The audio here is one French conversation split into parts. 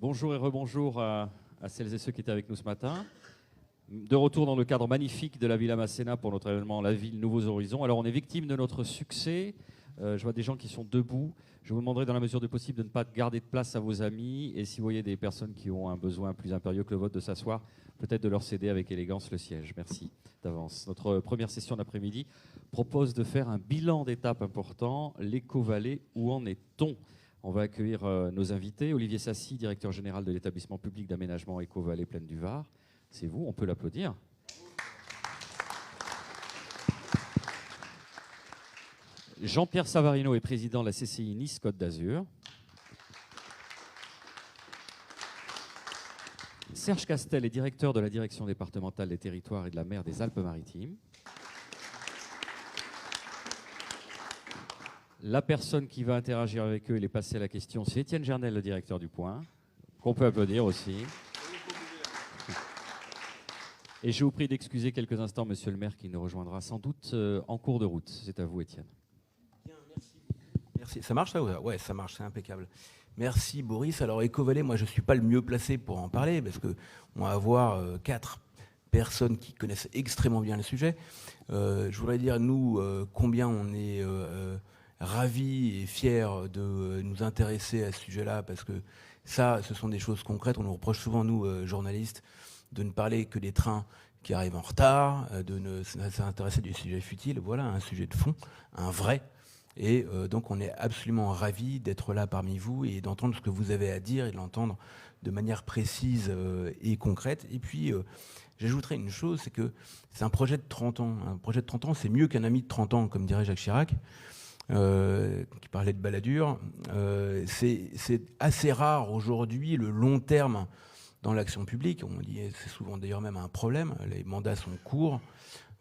Bonjour et rebonjour à celles et ceux qui étaient avec nous ce matin. De retour dans le cadre magnifique de la Villa Masséna pour notre événement La Ville Nouveaux Horizons. Alors on est victime de notre succès. Je vois des gens qui sont debout. Je vous demanderai dans la mesure du possible de ne pas garder de place à vos amis. Et si vous voyez des personnes qui ont un besoin plus impérieux que le vôtre de s'asseoir, peut-être de leur céder avec élégance le siège. Merci d'avance. Notre première session d'après-midi propose de faire un bilan d'étape important. L'Éco-Vallée, où en est-on ? On va accueillir nos invités. Olivier Sassy, directeur général de l'établissement public d'aménagement Éco-Vallée Plaine du Var. C'est vous, on peut l'applaudir. Jean-Pierre Savarino est président de la CCI Nice-Côte d'Azur. Serge Castel est directeur de la direction départementale des territoires et de la mer des Alpes-Maritimes. La personne qui va interagir avec eux et les passer à la question, c'est Étienne Gernel, le directeur du Point, qu'on peut applaudir aussi. Et je vous prie d'excuser quelques instants monsieur le maire qui nous rejoindra sans doute en cours de route. C'est à vous, Étienne. Bien, merci. Ça marche, ça? Ouais, ça marche, c'est impeccable. Merci, Boris. Alors, Éco-Vallée, moi, je ne suis pas le mieux placé pour en parler parce qu'on va avoir 4 personnes qui connaissent extrêmement bien le sujet. Je voudrais dire, nous, combien on est ravis et fiers de nous intéresser à ce sujet-là parce que ça, ce sont des choses concrètes. On nous reproche souvent, nous, journalistes, de ne parler que des trains qui arrivent en retard, de ne s'intéresser du sujet futile. Voilà un sujet de fond, un vrai. Et donc on est absolument ravis d'être là parmi vous et d'entendre ce que vous avez à dire et de l'entendre de manière précise et concrète. Et puis j'ajouterais une chose, c'est que c'est un projet de 30 ans. Un projet de 30 ans, c'est mieux qu'un ami de 30 ans, comme dirait Jacques Chirac, qui parlait de baladure. C'est assez rare aujourd'hui le long terme dans l'action publique. On dit, c'est souvent d'ailleurs même un problème. Les mandats sont courts.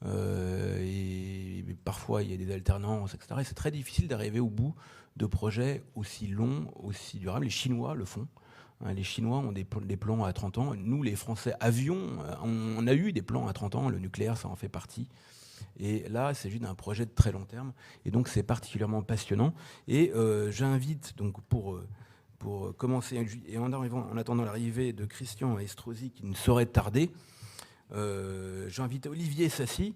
Et parfois il y a des alternances, etc. Et c'est très difficile d'arriver au bout de projets aussi longs, aussi durables. Les Chinois le font. Les Chinois ont des plans à 30 ans. Nous, les Français, on a eu des plans à 30 ans. Le nucléaire, ça en fait partie. Et là, il s'agit d'un projet de très long terme. Et donc, c'est particulièrement passionnant. Et j'invite, donc, pour commencer, et en attendant l'arrivée de Christian Estrosi, qui ne saurait tarder, j'invite Olivier Sassy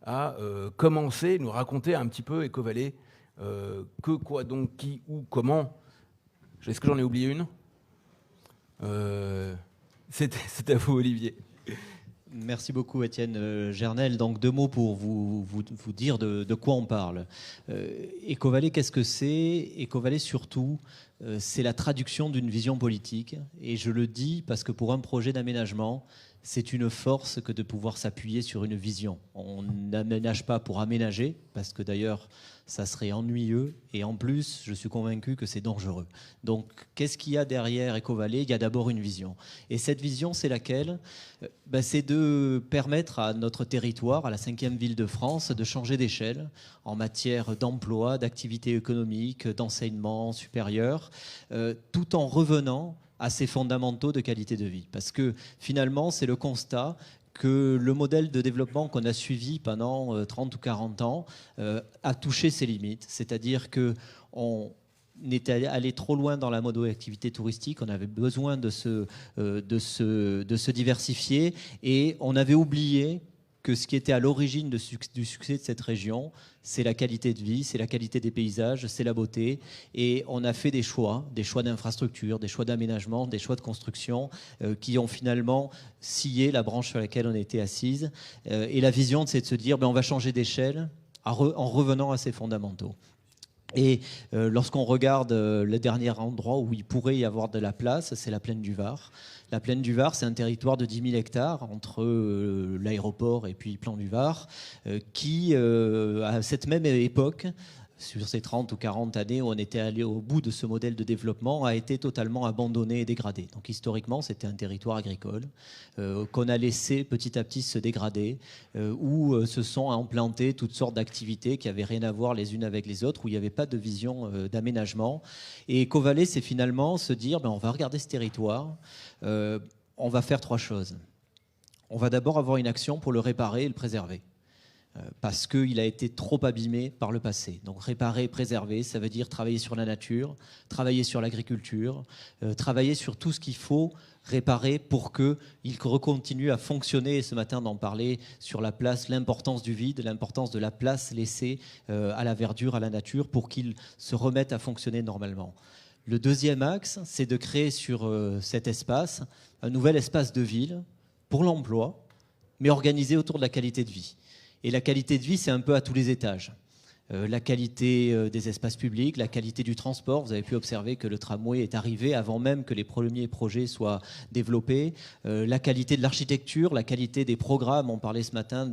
à commencer, nous raconter un petit peu Éco-Vallée, que, quoi, donc, qui, où, comment. Est-ce que j'en ai oublié une? C'est à vous, Olivier. Merci beaucoup, Étienne Gernel. Donc, 2 mots pour vous dire de quoi on parle. Éco-Vallée, qu'est-ce que c'est? Éco-Vallée, surtout, c'est la traduction d'une vision politique. Et je le dis parce que pour un projet d'aménagement, c'est une force que de pouvoir s'appuyer sur une vision. On n'aménage pas pour aménager, parce que d'ailleurs, ça serait ennuyeux. Et en plus, je suis convaincu que c'est dangereux. Donc, qu'est-ce qu'il y a derrière Éco-Vallée? Il y a d'abord une vision. Et cette vision, c'est laquelle? C'est de permettre à notre territoire, à la 5e ville de France, de changer d'échelle en matière d'emploi, d'activité économique, d'enseignement supérieur, tout en revenant à ces fondamentaux de qualité de vie. Parce que finalement, c'est le constat que le modèle de développement qu'on a suivi pendant 30 ou 40 ans a touché ses limites. C'est-à-dire qu'on était allé trop loin dans la modo-activité touristique, on avait besoin de se diversifier et on avait oublié que ce qui était à l'origine du succès de cette région, c'est la qualité de vie, c'est la qualité des paysages, c'est la beauté. Et on a fait des choix d'infrastructure, des choix d'aménagement, des choix de construction qui ont finalement scié la branche sur laquelle on était assise. Et la vision, c'est de se dire, on va changer d'échelle en revenant à ces fondamentaux. Et lorsqu'on regarde le dernier endroit où il pourrait y avoir de la place, c'est la plaine du Var. La plaine du Var, c'est un territoire de 10 000 hectares entre l'aéroport et puis Plan du Var, qui, à cette même époque, sur ces 30 ou 40 années où on était allé au bout de ce modèle de développement, a été totalement abandonné et dégradé. Donc historiquement, c'était un territoire agricole qu'on a laissé petit à petit se dégrader, où se sont implantées toutes sortes d'activités qui n'avaient rien à voir les unes avec les autres, où il n'y avait pas de vision d'aménagement. Et Éco-Vallée, c'est finalement se dire, on va regarder ce territoire, on va faire 3 choses. On va d'abord avoir une action pour le réparer et le préserver. parce qu'il a été trop abîmé par le passé. Donc réparer, préserver, ça veut dire travailler sur la nature, travailler sur l'agriculture, travailler sur tout ce qu'il faut réparer pour qu'il continue à fonctionner. Et ce matin, d'en parler sur la place, l'importance du vide, l'importance de la place laissée à la verdure, à la nature, pour qu'il se remette à fonctionner normalement. Le deuxième axe, c'est de créer sur cet espace un nouvel espace de ville pour l'emploi, mais organisé autour de la qualité de vie. Et la qualité de vie, c'est un peu à tous les étages. La qualité des espaces publics, la qualité du transport. Vous avez pu observer que le tramway est arrivé avant même que les premiers projets soient développés. La qualité de l'architecture, la qualité des programmes. On parlait ce matin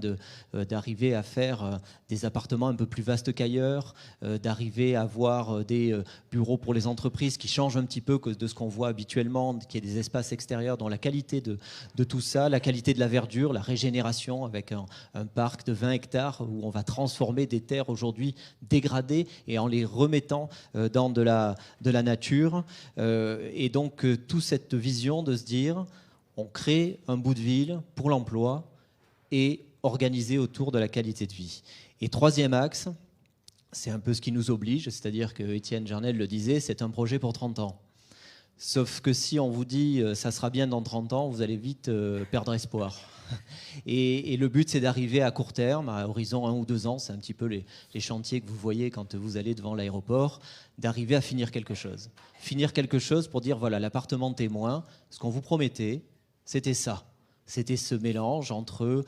d'arriver à faire des appartements un peu plus vastes qu'ailleurs, d'arriver à avoir des bureaux pour les entreprises qui changent un petit peu de ce qu'on voit habituellement, qu'il y ait des espaces extérieurs, dans la qualité de tout ça, la qualité de la verdure, la régénération avec un parc de 20 hectares où on va transformer des terres aujourd'hui dégradées et en les remettant dans de la nature. Et donc, toute cette vision de se dire, on crée un bout de ville pour l'emploi et organisé autour de la qualité de vie. Et troisième axe, c'est un peu ce qui nous oblige, c'est-à-dire que Étienne Jarnel le disait, c'est un projet pour 30 ans. Sauf que si on vous dit ça sera bien dans 30 ans, vous allez vite perdre espoir. Et le but, c'est d'arriver à court terme, à horizon 1 ou 2 ans, c'est un petit peu les chantiers que vous voyez quand vous allez devant l'aéroport, d'arriver à finir quelque chose. Finir quelque chose pour dire, voilà, l'appartement témoin, ce qu'on vous promettait, c'était ça. C'était ce mélange entre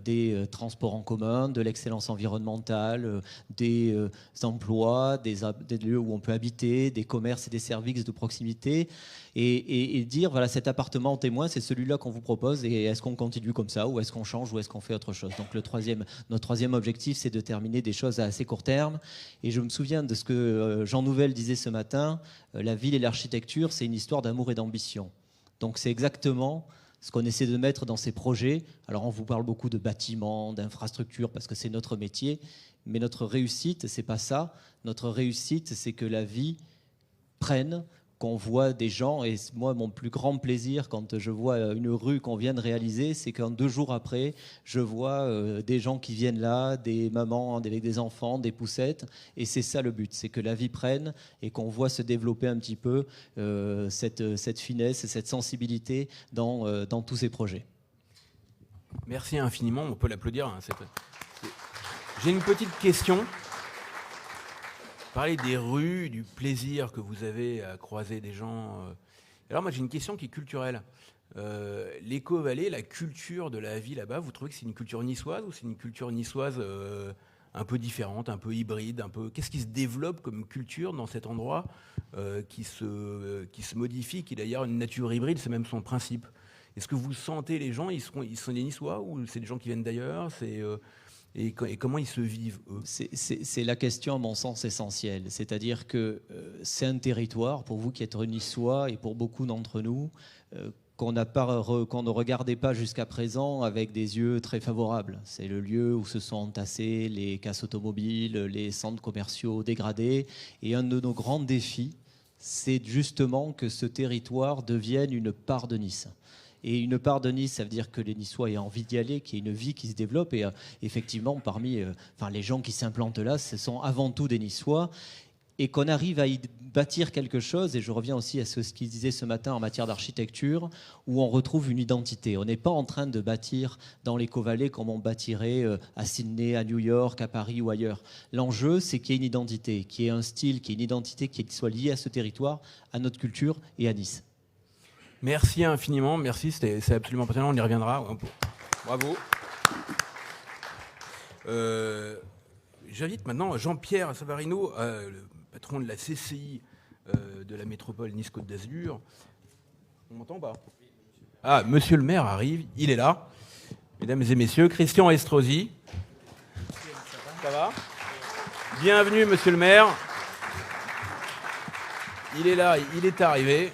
des transports en commun, de l'excellence environnementale, des emplois, des lieux où on peut habiter, des commerces et des services de proximité, et dire, voilà, cet appartement témoin, c'est celui-là qu'on vous propose, et est-ce qu'on continue comme ça, ou est-ce qu'on change, ou est-ce qu'on fait autre chose? Donc notre troisième objectif, c'est de terminer des choses à assez court terme. Et je me souviens de ce que Jean Nouvel disait ce matin, la ville et l'architecture, c'est une histoire d'amour et d'ambition. Donc c'est exactement ce qu'on essaie de mettre dans ces projets. Alors on vous parle beaucoup de bâtiments, d'infrastructures, parce que c'est notre métier, mais notre réussite, c'est pas ça. Notre réussite, c'est que la vie prenne, qu'on voit des gens, et moi, mon plus grand plaisir quand je vois une rue qu'on vient de réaliser, c'est qu'en 2 jours après, je vois des gens qui viennent là, des mamans avec des enfants, des poussettes, et c'est ça le but, c'est que la vie prenne et qu'on voit se développer un petit peu cette finesse et cette sensibilité dans tous ces projets. Merci infiniment, on peut l'applaudir. Hein, J'ai une petite question. Parler des rues, du plaisir que vous avez à croiser des gens. Alors moi j'ai une question qui est culturelle. L'Éco-Vallée, la culture de la vie là-bas, vous trouvez que c'est une culture niçoise ou c'est une culture niçoise un peu différente, un peu hybride, Qu'est-ce qui se développe comme culture dans cet endroit qui se modifie, qui est d'ailleurs une nature hybride, c'est même son principe. Est-ce que vous sentez les gens, ils sont des Niçois ou c'est des gens qui viennent d'ailleurs? Et comment ils se vivent, eux? C'est la question, à mon sens, essentielle. C'est-à-dire que c'est un territoire, pour vous qui êtes niçois et pour beaucoup d'entre nous, qu'on ne regardait pas jusqu'à présent avec des yeux très favorables. C'est le lieu où se sont entassés les casses automobiles, les centres commerciaux dégradés. Et un de nos grands défis, c'est justement que ce territoire devienne une part de Nice. Et une part de Nice, ça veut dire que les Niçois aient envie d'y aller, qu'il y ait une vie qui se développe. Et effectivement, parmi les gens qui s'implantent là, ce sont avant tout des Niçois. Et qu'on arrive à y bâtir quelque chose, et je reviens aussi à ce qu'il disait ce matin en matière d'architecture, où on retrouve une identité. On n'est pas en train de bâtir dans l'Éco-Vallée comme on bâtirait à Sydney, à New York, à Paris ou ailleurs. L'enjeu, c'est qu'il y ait une identité, qu'il y ait un style, qu'il y ait une identité qui soit liée à ce territoire, à notre culture et à Nice. Merci infiniment, merci, c'est absolument passionnant, on y reviendra. Bravo. J'invite maintenant Jean-Pierre Savarino, le patron de la CCI de la métropole Nice-Côte d'Azur. On m'entend ou pas? Ah, monsieur le maire arrive, il est là. Mesdames et messieurs, Christian Estrosi. Ça va? Bienvenue, monsieur le maire. Il est là, il est arrivé.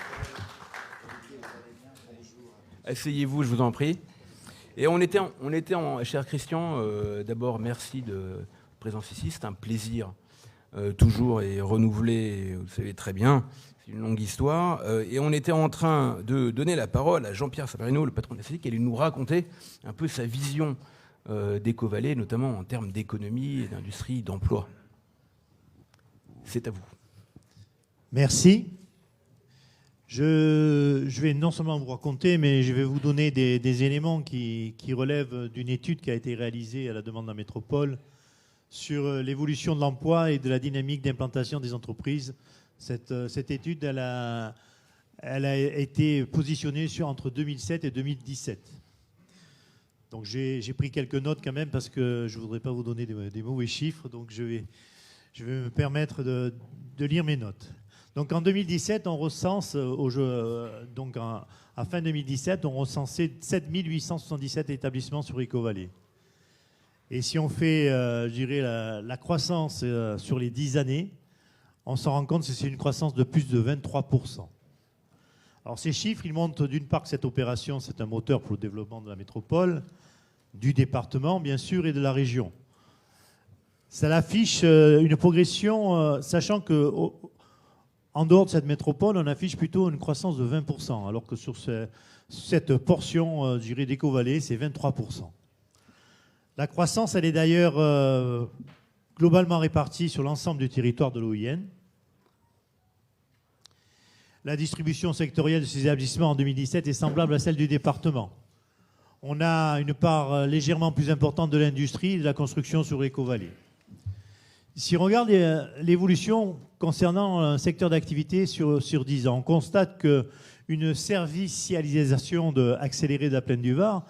Asseyez-vous, je vous en prie. Et on était cher Christian, d'abord merci de présence ici, c'est un plaisir toujours et renouvelé, vous le savez très bien, c'est une longue histoire. Et on était en train de donner la parole à Jean-Pierre Savarino, le patron de la CCI, qui allait nous raconter un peu sa vision d'Ecovalley, notamment en termes d'économie, d'industrie, d'emploi. C'est à vous. Merci. Je vais non seulement vous raconter, mais je vais vous donner des éléments qui relèvent d'une étude qui a été réalisée à la demande de la métropole sur l'évolution de l'emploi et de la dynamique d'implantation des entreprises. Cette étude, elle a été positionnée entre 2007 et 2017. Donc j'ai pris quelques notes quand même parce que je ne voudrais pas vous donner des mauvais chiffres, donc je vais me permettre de lire mes notes. Donc en 2017, on recense, à fin 2017, on recensait 7 877 établissements sur Ecovalley. Et si on fait, je dirais, la croissance sur les 10 années, on s'en rend compte que c'est une croissance de plus de 23%. Alors ces chiffres, ils montrent d'une part que cette opération, c'est un moteur pour le développement de la métropole, du département, bien sûr, et de la région. Ça affiche une progression, sachant que en dehors de cette métropole, on affiche plutôt une croissance de 20%, alors que sur cette portion, je dirais, d'Ecovalley, c'est 23%. La croissance, elle est d'ailleurs globalement répartie sur l'ensemble du territoire de l'OIN. La distribution sectorielle de ces établissements en 2017 est semblable à celle du département. On a une part légèrement plus importante de l'industrie et de la construction sur Ecovalley. Si on regarde l'évolution concernant un secteur d'activité sur 10 ans, on constate qu'une servicialisation accélérée de la plaine du Var,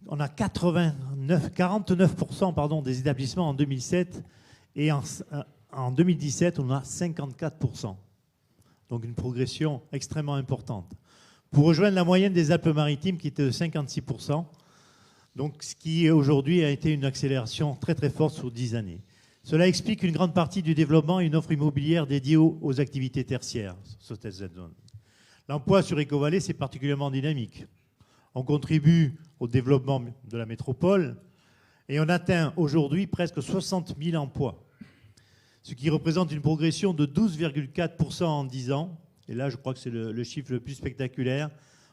on a 49% des établissements en 2007 et en 2017, on a 54%. Donc une progression extrêmement importante. Pour rejoindre la moyenne des Alpes-Maritimes qui était de 56%, donc ce qui aujourd'hui a été une accélération très très forte sur 10 années. Cela explique une grande partie du développement et une offre immobilière dédiée aux activités tertiaires sur cette zone. L'emploi sur Ecovalley, c'est particulièrement dynamique. On contribue au développement de la métropole et on atteint aujourd'hui presque 60 000 emplois, ce qui représente une progression de 12,4% en 10 ans. Et là, je crois que c'est le chiffre le plus spectaculaire.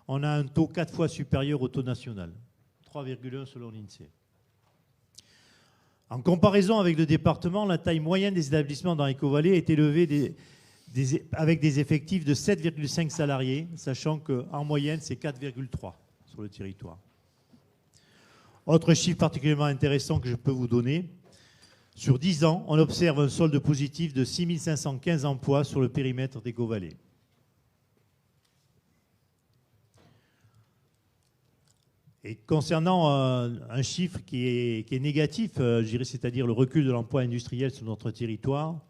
On a un taux 4 fois supérieur au taux national, 3,1 selon l'INSEE. En comparaison avec le département, la taille moyenne des établissements dans Ecovalley est élevée avec des effectifs de 7,5 salariés, sachant qu'en moyenne, c'est 4,3 sur le territoire. Autre chiffre particulièrement intéressant que je peux vous donner, sur 10 ans, on observe un solde positif de 6 515 emplois sur le périmètre d'Ecovalley. Et concernant un chiffre qui est négatif, je dirais, c'est-à-dire le recul de l'emploi industriel sur notre territoire,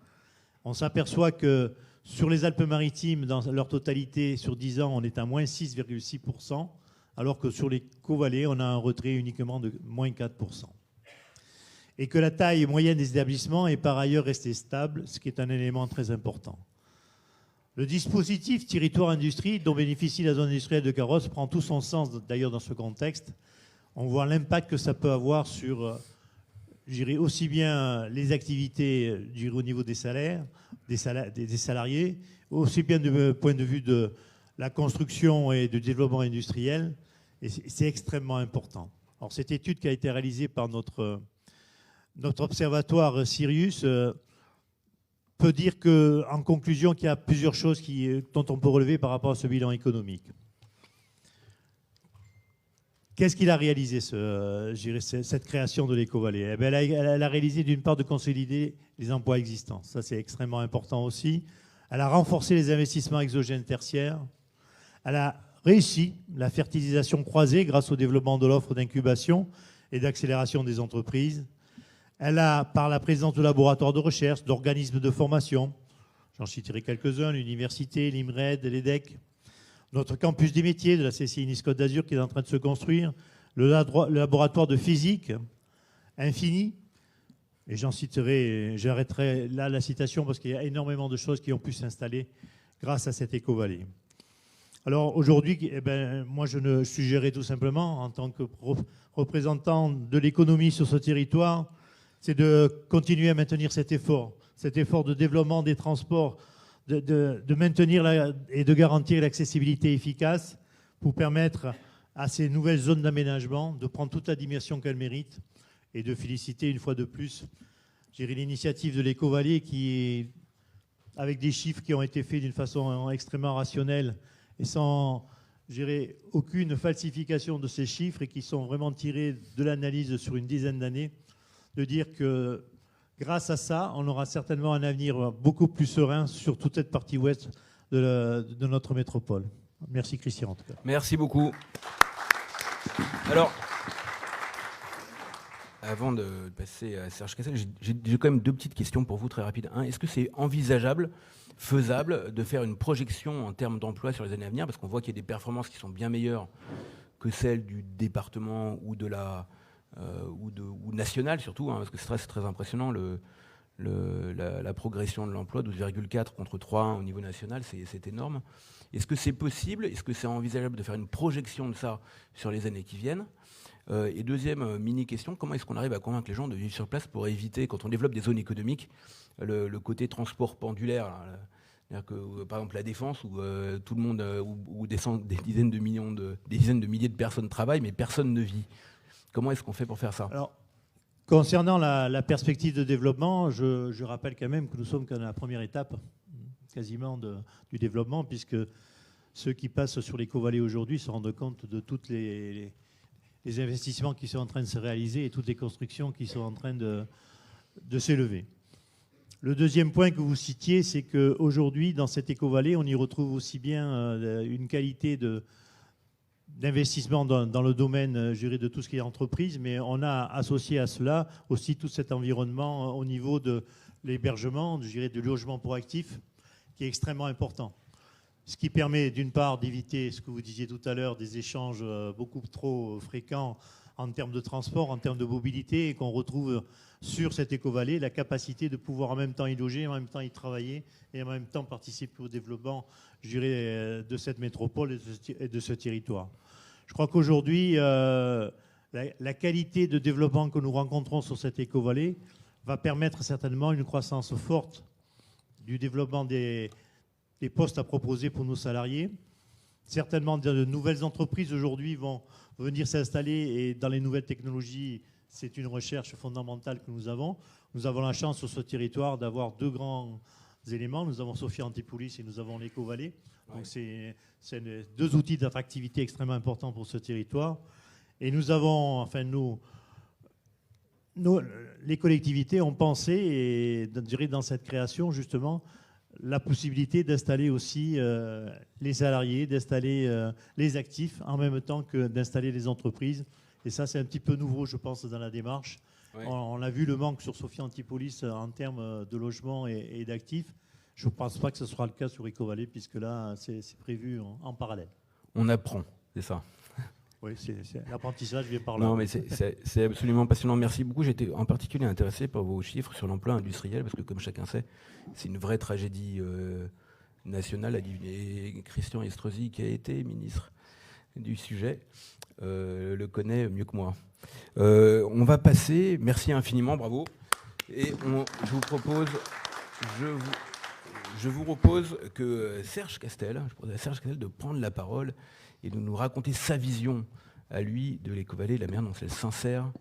on s'aperçoit que sur les Alpes-Maritimes, dans leur totalité, sur 10 ans, on est à moins 6,6%, alors que sur les Ecovalley, on a un retrait uniquement de moins 4%. Et que la taille moyenne des établissements est par ailleurs restée stable, ce qui est un élément très important. Le dispositif territoire-industrie dont bénéficie la zone industrielle de Carrosse prend tout son sens d'ailleurs dans ce contexte. On voit l'impact que ça peut avoir sur, je dirais, aussi bien les activités au niveau des salaires, des salariés, aussi bien du point de vue de la construction et du développement industriel. Et c'est extrêmement important. Alors cette étude qui a été réalisée par notre observatoire Sirius peut dire en conclusion qu'il y a plusieurs choses dont on peut relever par rapport à ce bilan économique. Qu'est-ce qu'il a réalisé, cette création de l'Ecovalley ? Eh bien, elle a réalisé d'une part de consolider les emplois existants. Ça, c'est extrêmement important aussi. Elle a renforcé les investissements exogènes tertiaires. Elle a réussi la fertilisation croisée grâce au développement de l'offre d'incubation et d'accélération des entreprises. Elle a, par la présence de laboratoires de recherche, d'organismes de formation, j'en citerai quelques-uns, l'université, l'IMRED, l'EDEC, notre campus des métiers de la CCI Nice-Côte d'Azur qui est en train de se construire, le laboratoire de physique, Infini, et j'en citerai, j'arrêterai là la citation parce qu'il y a énormément de choses qui ont pu s'installer grâce à cet Ecovalley. Alors aujourd'hui, moi je suggérerais tout simplement, en tant que représentant de l'économie sur ce territoire, c'est de continuer à maintenir cet effort de développement des transports, de maintenir et de garantir l'accessibilité efficace pour permettre à ces nouvelles zones d'aménagement, de prendre toute la dimension qu'elles méritent et de féliciter une fois de plus, je dirais, l'initiative de l'Éco-Vallée qui est, avec des chiffres qui ont été faits d'une façon extrêmement rationnelle et sans, je dirais, aucune falsification de ces chiffres et qui sont vraiment tirés de l'analyse sur une dizaine d'années, de dire que grâce à ça, on aura certainement un avenir beaucoup plus serein sur toute cette partie ouest de notre métropole. Merci Christian en tout cas. Merci beaucoup. Alors, avant de passer à Serge Castel, j'ai quand même deux petites questions pour vous très rapides. Un, est-ce que c'est envisageable, faisable, de faire une projection en termes d'emploi sur les années à venir? Parce qu'on voit qu'il y a des performances qui sont bien meilleures que celles du département ou de ou nationale surtout, hein, parce que c'est très impressionnant la progression de l'emploi, 12,4 contre 3,1 au niveau national, c'est énorme. Est-ce que c'est possible? Est-ce que c'est envisageable de faire une projection de ça sur les années qui viennent? Et deuxième mini-question, comment est-ce qu'on arrive à convaincre les gens de vivre sur place pour éviter, quand on développe des zones économiques, le côté transport pendulaire là, c'est-à-dire que, par exemple, la Défense, où tout le monde, où des dizaines de milliers de personnes travaillent, mais personne ne vit. Comment est-ce qu'on fait pour faire ça? Alors, concernant la perspective de développement, je rappelle quand même que nous sommes qu'à la première étape quasiment du développement, puisque ceux qui passent sur l'Éco-Vallée aujourd'hui se rendent compte de tous les investissements qui sont en train de se réaliser et toutes les constructions qui sont en train de s'élever. Le deuxième point que vous citiez, c'est qu'aujourd'hui, dans cette Éco-Vallée, on y retrouve aussi bien une qualité d'investissement dans le domaine, je dirais, de tout ce qui est entreprise, mais on a associé à cela aussi tout cet environnement au niveau de l'hébergement, je dirais, du logement pour actifs, qui est extrêmement important. Ce qui permet d'une part d'éviter ce que vous disiez tout à l'heure, des échanges beaucoup trop fréquents en termes de transport, en termes de mobilité, et qu'on retrouve sur cette Éco-Vallée la capacité de pouvoir en même temps y loger, en même temps y travailler et en même temps participer au développement, je dirais, de cette métropole et de ce territoire. Je crois qu'aujourd'hui, la qualité de développement que nous rencontrons sur cette Éco-Vallée va permettre certainement une croissance forte du développement des postes à proposer pour nos salariés. Certainement, de nouvelles entreprises aujourd'hui vont venir s'installer et dans les nouvelles technologies, c'est une recherche fondamentale que nous avons. Nous avons la chance sur ce territoire d'avoir deux grands éléments. Nous avons Sophia Antipolis et nous avons l'Éco-Vallée. Donc c'est deux outils d'attractivité extrêmement importants pour ce territoire. Et nous avons, enfin les collectivités ont pensé, et je dirais dans cette création justement, la possibilité d'installer aussi les salariés, d'installer les actifs en même temps que d'installer les entreprises. Et ça, c'est un petit peu nouveau, je pense, dans la démarche. Oui. On a vu le manque sur Sophia Antipolis en termes de logement et d'actifs. Je ne pense pas que ce sera le cas sur Éco-Vallée, puisque là, c'est prévu en parallèle. On apprend, c'est ça. Oui, c'est l'apprentissage vient par là. Non, mais c'est absolument passionnant. Merci beaucoup. J'étais en particulier intéressé par vos chiffres sur l'emploi industriel, parce que comme chacun sait, c'est une vraie tragédie nationale. Et Christian Estrosi, qui a été ministre du sujet, le connaît mieux que moi. On va passer, merci infiniment, bravo. Et je vous propose que Serge Castel, je propose à Serge Castel de prendre la parole et de nous raconter sa vision à lui de l'Éco-Vallée, la manière dont elle s'insère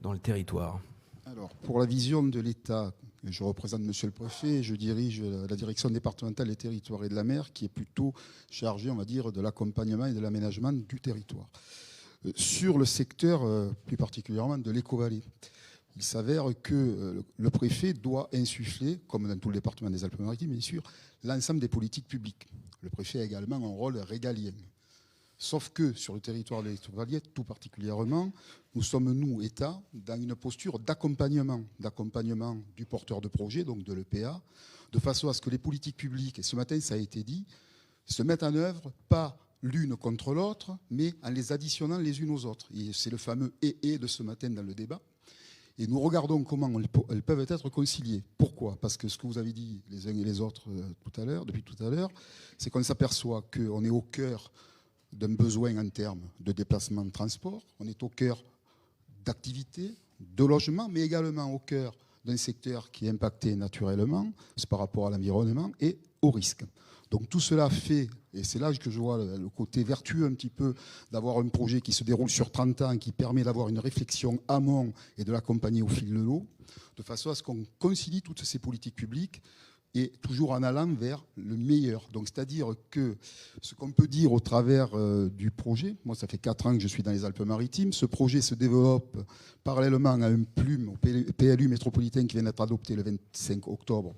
dans le territoire. Alors, pour la vision de l'État, je représente Monsieur le Préfet, je dirige la direction départementale des territoires et de la mer, qui est plutôt chargée, on va dire, de l'accompagnement et de l'aménagement du territoire. Sur le secteur, plus particulièrement de l'Éco-Vallée, il s'avère que le préfet doit insuffler, comme dans tout le département des Alpes-Maritimes, bien sûr, l'ensemble des politiques publiques. Le préfet a également un rôle régalien. Sauf que sur le territoire de l'Éco-Vallée, tout particulièrement, nous sommes, nous, État, dans une posture d'accompagnement du porteur de projet, donc de l'EPA, de façon à ce que les politiques publiques, et ce matin ça a été dit, se mettent en œuvre pas l'une contre l'autre, mais en les additionnant les unes aux autres. Et c'est le fameux « et » de ce matin dans le débat. Et nous regardons comment elles peuvent être conciliées. Pourquoi ? Parce que ce que vous avez dit les uns et les autres depuis tout à l'heure, c'est qu'on s'aperçoit qu'on est au cœur d'un besoin en termes de déplacement de transport, on est au cœur d'activités, de logement, mais également au cœur d'un secteur qui est impacté naturellement, c'est par rapport à l'environnement et au risque. Donc tout cela fait, et c'est là que je vois le côté vertueux un petit peu d'avoir un projet qui se déroule sur 30 ans, qui permet d'avoir une réflexion amont et de l'accompagner au fil de l'eau, de façon à ce qu'on concilie toutes ces politiques publiques et toujours en allant vers le meilleur. Donc c'est-à-dire que ce qu'on peut dire au travers du projet, moi ça fait 4 ans que je suis dans les Alpes-Maritimes, ce projet se développe parallèlement à un plume au PLU métropolitain qui vient d'être adopté le 25 octobre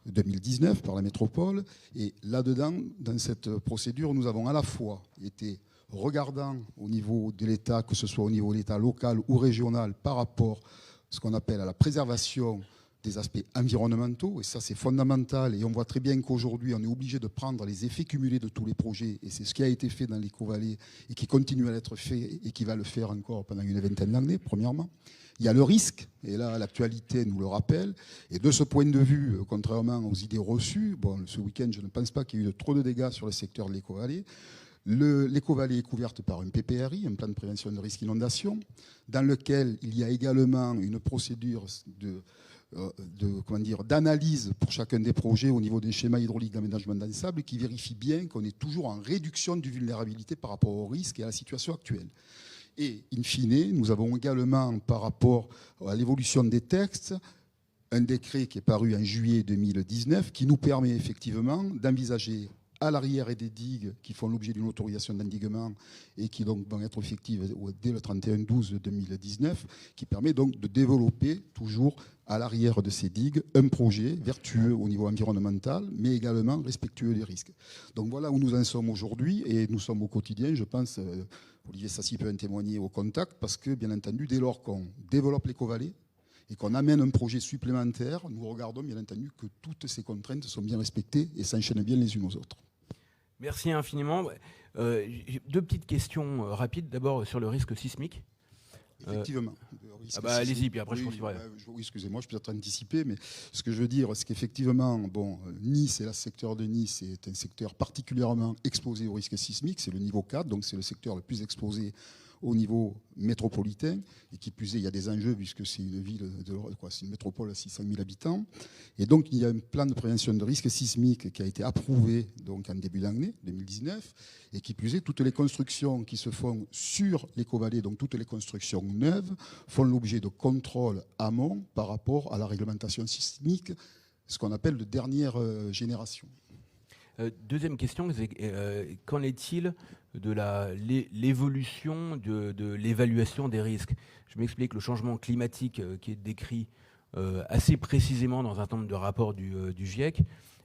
2019 par la métropole. Et là-dedans, dans cette procédure, nous avons à la fois été regardant au niveau de l'État, que ce soit au niveau de l'État local ou régional, par rapport à ce qu'on appelle à la préservation des aspects environnementaux, et ça c'est fondamental, et on voit très bien qu'aujourd'hui on est obligé de prendre les effets cumulés de tous les projets, et c'est ce qui a été fait dans l'Éco-Vallée et qui continue à l'être fait et qui va le faire encore pendant une vingtaine d'années, premièrement. Il y a le risque, et là l'actualité nous le rappelle, et de ce point de vue, contrairement aux idées reçues, bon, ce week-end je ne pense pas qu'il y ait eu trop de dégâts sur le secteur de l'Éco-Vallée. L'Éco-Vallée est couverte par un PPRI, un plan de prévention de risque inondation, dans lequel il y a également une procédure d'analyse pour chacun des projets au niveau des schémas hydrauliques d'aménagement d'ensemble qui vérifie bien qu'on est toujours en réduction de vulnérabilité par rapport au risque et à la situation actuelle. Et in fine, nous avons également, par rapport à l'évolution des textes, un décret qui est paru en juillet 2019 qui nous permet effectivement d'envisager à l'arrière et des digues qui font l'objet d'une autorisation d'endiguement et qui donc vont être effectives dès le 31/12/2019, qui permet donc de développer toujours à l'arrière de ces digues un projet vertueux au niveau environnemental, mais également respectueux des risques. Donc voilà où nous en sommes aujourd'hui, et nous sommes au quotidien, je pense, Olivier Sassi peut en témoigner au contact, parce que bien entendu, dès lors qu'on développe l'Éco-Vallée, et qu'on amène un projet supplémentaire, nous regardons bien entendu que toutes ces contraintes sont bien respectées et s'enchaînent bien les unes aux autres. Merci infiniment. J'ai 2 petites questions rapides. D'abord sur le risque sismique. Effectivement. Allez-y, puis après je poursuivrai. Oui, excusez-moi, je peux peut-être anticiper, mais ce que je veux dire, c'est qu'effectivement, Nice et le secteur de Nice est un secteur particulièrement exposé au risque sismique. C'est le niveau 4, donc c'est le secteur le plus exposé au niveau métropolitain, et qui plus est, il y a des enjeux puisque c'est une ville, c'est une métropole à 600 000 habitants. Et donc, il y a un plan de prévention de risque sismique qui a été approuvé donc, en début d'année 2019, et qui plus est, toutes les constructions qui se font sur l'Éco-Vallée, donc toutes les constructions neuves, font l'objet de contrôles amont par rapport à la réglementation sismique, ce qu'on appelle de dernière génération. Deuxième question, qu'en est-il de l'évolution de l'évaluation des risques? Je m'explique, le changement climatique qui est décrit assez précisément dans un certain nombre de rapports du GIEC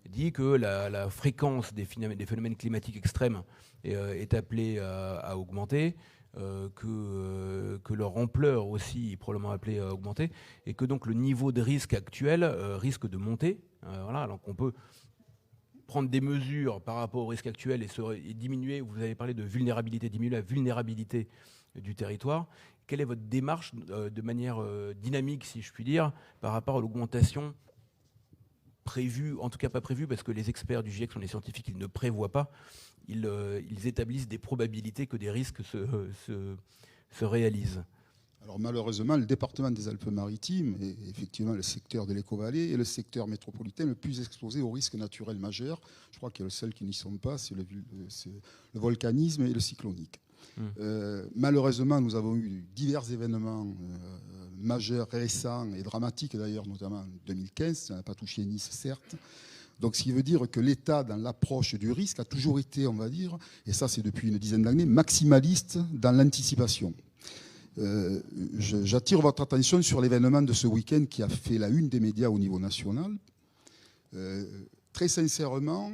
dit que la fréquence des phénomènes climatiques extrêmes est appelée à augmenter, que leur ampleur aussi est probablement appelée à augmenter, et que donc le niveau de risque actuel risque de monter. Voilà, alors qu'on peut prendre des mesures par rapport au risque actuel et diminuer, vous avez parlé de vulnérabilité, diminuer la vulnérabilité du territoire. Quelle est votre démarche de manière dynamique, si je puis dire, par rapport à l'augmentation prévue, en tout cas pas prévue, parce que les experts du GIEC sont des scientifiques, ils ne prévoient pas, ils établissent des probabilités que des risques se réalisent. Alors malheureusement, le département des Alpes-Maritimes est effectivement le secteur de l'Éco-Vallée et le secteur métropolitain le plus exposé aux risques naturels majeurs. Je crois que le seul qui n'y sont pas, c'est le volcanisme et le cyclonique. Malheureusement, nous avons eu divers événements majeurs, récents et dramatiques d'ailleurs, notamment en 2015. Ça n'a pas touché Nice, certes. Donc, ce qui veut dire que l'État, dans l'approche du risque, a toujours été, on va dire, et ça c'est depuis une dizaine d'années, maximaliste dans l'anticipation. J'attire votre attention sur l'événement de ce week-end qui a fait la une des médias au niveau national. Très sincèrement,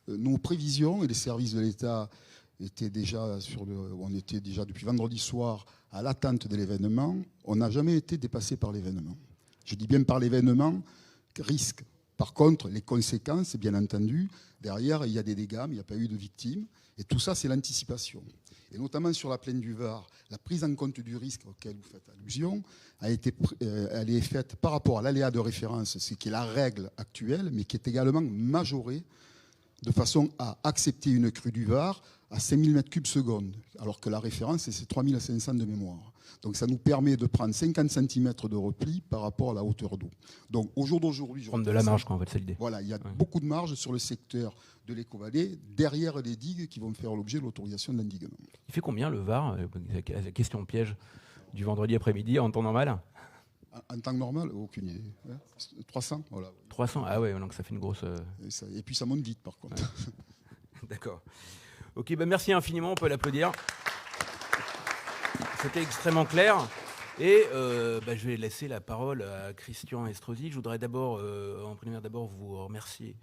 nos prévisions et les services de l'État étaient déjà on était déjà depuis vendredi soir à l'attente de l'événement. On n'a jamais été dépassé par l'événement. Je dis bien par l'événement, risque. Par contre, les conséquences, bien entendu, derrière, il y a des dégâts, mais il n'y a pas eu de victimes. Et tout ça, c'est l'anticipation. Et notamment sur la plaine du Var, la prise en compte du risque auquel vous faites allusion, elle est faite par rapport à l'aléa de référence, ce qui est la règle actuelle, mais qui est également majorée de façon à accepter une crue du Var à 5000 m3 seconde, alors que la référence, c'est 3500 de mémoire. Donc ça nous permet de prendre 50 cm de repli par rapport à la hauteur d'eau. Donc au jour d'aujourd'hui... Prendre de la marge, quand on va c'est l'idée. Voilà, il y a beaucoup de marge sur le secteur de l'éco-vallée, derrière les digues qui vont faire l'objet de l'autorisation de l'endiguement. Il fait combien le VAR, la question piège du vendredi après-midi en temps normal? En temps normal, aucune idée. 300, voilà. 300, ah ouais, donc ça fait une grosse... Et puis ça monte vite, par contre. Ouais. D'accord. Ok, merci infiniment, on peut l'applaudir. C'était extrêmement clair. Et je vais laisser la parole à Christian Estrosi. Je voudrais d'abord, en première d'abord, vous remercier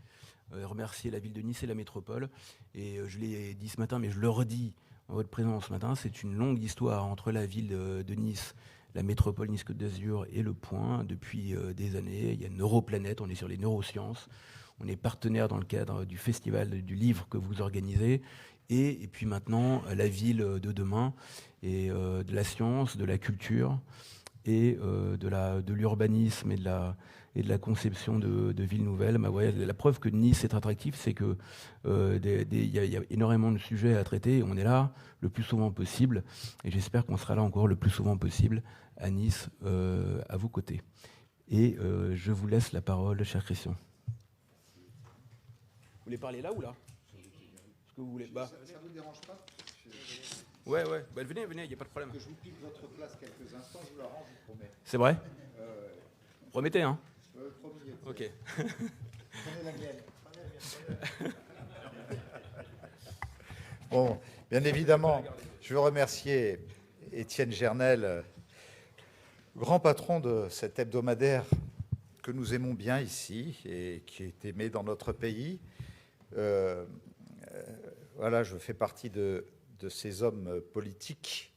la ville de Nice et la métropole. Et je l'ai dit ce matin, mais je le redis en votre présence ce matin, c'est une longue histoire entre la ville de Nice, la métropole Nice-Côte d'Azur et le Point depuis des années. Il y a Neuroplanète, on est sur les neurosciences. On est partenaire dans le cadre du festival du livre que vous organisez. Et puis maintenant, la ville de demain, et de la science, de la culture, et de l'urbanisme et de la conception de villes nouvelles. La preuve que Nice est attractif, c'est qu'il y a énormément de sujets à traiter, et on est là le plus souvent possible. Et j'espère qu'on sera là encore le plus souvent possible à Nice, à vos côtés. Et je vous laisse la parole, cher Christian. Vous voulez parler là ou là? Ce que vous voulez. Ça ne vous dérange pas? Ouais. Venez, il n'y a pas de problème. Que je vous pique votre place quelques instants, je vous la rends, je vous promets. C'est vrai? Promettez, hein? Promis. Ok. Prenez la mienne. Bon, bien évidemment, je veux remercier Étienne Gernel, grand patron de cet hebdomadaire que nous aimons bien ici et qui est aimé dans notre pays. Voilà, je fais partie de ces hommes politiques,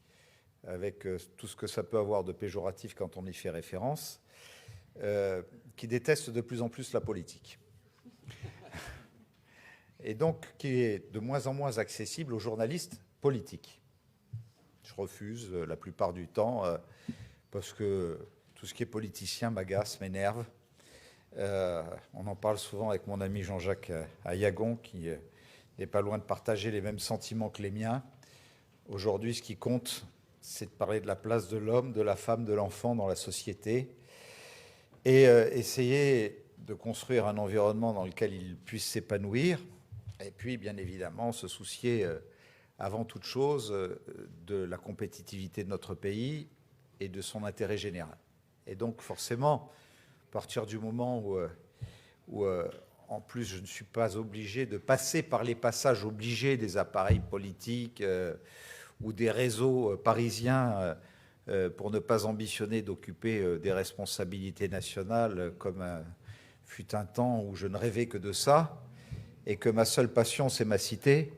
avec tout ce que ça peut avoir de péjoratif quand on y fait référence, qui détestent de plus en plus la politique. Et donc qui est de moins en moins accessible aux journalistes politiques. Je refuse la plupart du temps, parce que tout ce qui est politicien m'agace, m'énerve. On en parle souvent avec mon ami Jean-Jacques Ayagon, qui n'est pas loin de partager les mêmes sentiments que les miens. Aujourd'hui, ce qui compte, c'est de parler de la place de l'homme, de la femme, de l'enfant dans la société, et essayer de construire un environnement dans lequel il puisse s'épanouir, et puis, bien évidemment, se soucier avant toute chose de la compétitivité de notre pays et de son intérêt général. Et donc, forcément, à partir du moment où en plus, je ne suis pas obligé de passer par les passages obligés des appareils politiques ou des réseaux parisiens pour ne pas ambitionner d'occuper des responsabilités nationales, comme fut un temps où je ne rêvais que de ça, et que ma seule passion, c'est ma cité,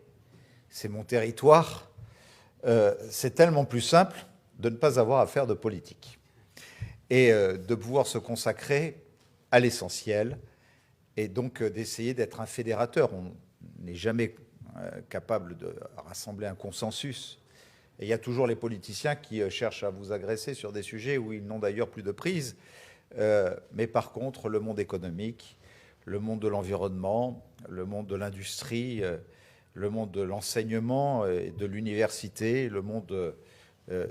c'est mon territoire. C'est tellement plus simple de ne pas avoir à faire de politique et de pouvoir se consacrer à l'essentiel, et donc d'essayer d'être un fédérateur. On n'est jamais capable de rassembler un consensus. Et il y a toujours les politiciens qui cherchent à vous agresser sur des sujets où ils n'ont d'ailleurs plus de prise. Mais par contre, le monde économique, le monde de l'environnement, le monde de l'industrie, le monde de l'enseignement et de l'université, le monde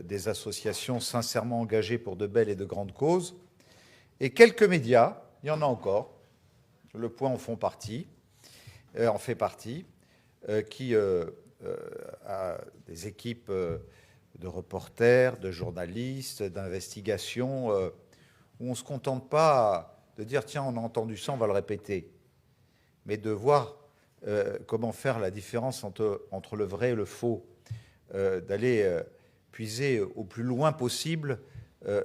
des associations sincèrement engagées pour de belles et de grandes causes, et quelques médias, il y en a encore, Le Point en fait partie, qui a des équipes de reporters, de journalistes, d'investigation, où on ne se contente pas de dire « tiens, on a entendu ça, on va le répéter », mais de voir comment faire la différence entre le vrai et le faux, d'aller puiser au plus loin possible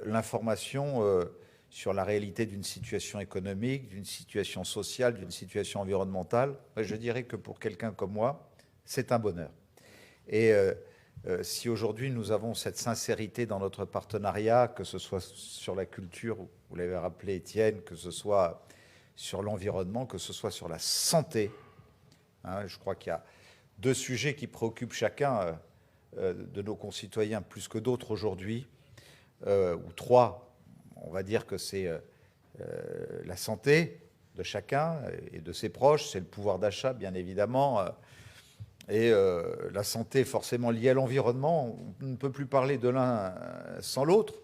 l'information sur la réalité d'une situation économique, d'une situation sociale, d'une situation environnementale. Je dirais que pour quelqu'un comme moi, c'est un bonheur. Et si aujourd'hui nous avons cette sincérité dans notre partenariat, que ce soit sur la culture, vous l'avez rappelé Étienne, que ce soit sur l'environnement, que ce soit sur la santé, hein, je crois qu'il y a deux sujets qui préoccupent chacun de nos concitoyens plus que d'autres aujourd'hui, ou trois. On va dire que c'est la santé de chacun et de ses proches, c'est le pouvoir d'achat, bien évidemment, Et la santé est forcément liée à l'environnement. On ne peut plus parler de l'un sans l'autre.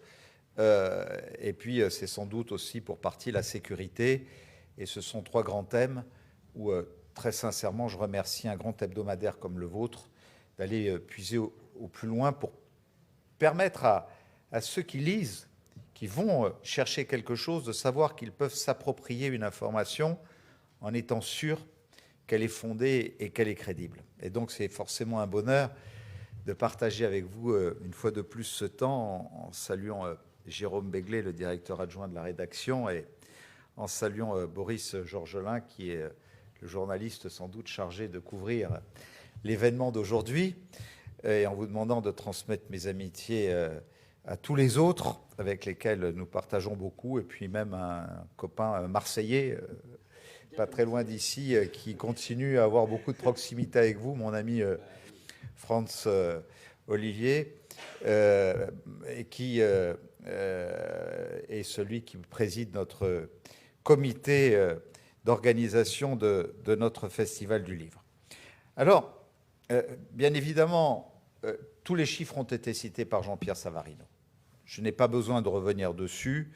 Et puis, c'est sans doute aussi pour partie la sécurité. Et ce sont 3 grands thèmes où, très sincèrement, je remercie un grand hebdomadaire comme le vôtre d'aller puiser au plus loin pour permettre à ceux qui lisent, qui vont chercher quelque chose, de savoir qu'ils peuvent s'approprier une information en étant sûrs qu'elle est fondée et qu'elle est crédible. Et donc, c'est forcément un bonheur de partager avec vous, une fois de plus, ce temps, en saluant Jérôme Béglé, le directeur adjoint de la rédaction, et en saluant Boris Georgelin, qui est le journaliste sans doute chargé de couvrir l'événement d'aujourd'hui, et en vous demandant de transmettre mes amitiés à tous les autres avec lesquels nous partageons beaucoup, et puis même un copain marseillais, pas très loin d'ici, qui continue à avoir beaucoup de proximité avec vous, mon ami Franz Olivier, et qui est celui qui préside notre comité d'organisation de notre Festival du Livre. Alors, bien évidemment, tous les chiffres ont été cités par Jean-Pierre Savarino. Je n'ai pas besoin de revenir dessus.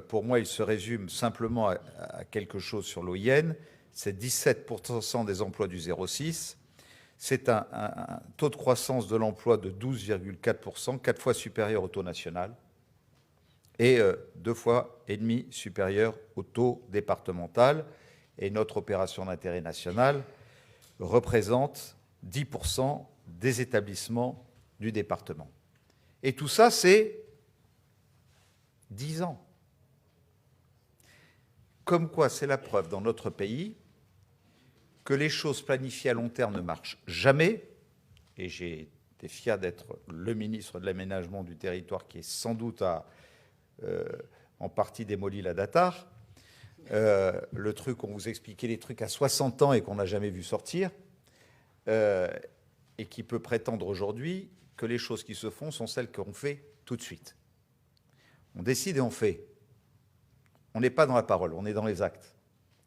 Pour moi, il se résume simplement à quelque chose sur l'OIN. C'est 17% des emplois du 0,6. C'est un taux de croissance de l'emploi de 12,4%, 4 fois supérieur au taux national, et 2,5 fois supérieur au taux départemental. Et notre opération d'intérêt national représente 10% des établissements du département. Et tout ça, c'est 10 ans. Comme quoi, c'est la preuve dans notre pays que les choses planifiées à long terme ne marchent jamais. Et j'ai été fier d'être le ministre de l'aménagement du territoire qui est sans doute en partie démoli la DATAR. Le truc, on vous expliquait les trucs à 60 ans et qu'on n'a jamais vu sortir. Et qui peut prétendre aujourd'hui que les choses qui se font sont celles qu'on fait tout de suite. On décide et on fait. On n'est pas dans la parole, on est dans les actes.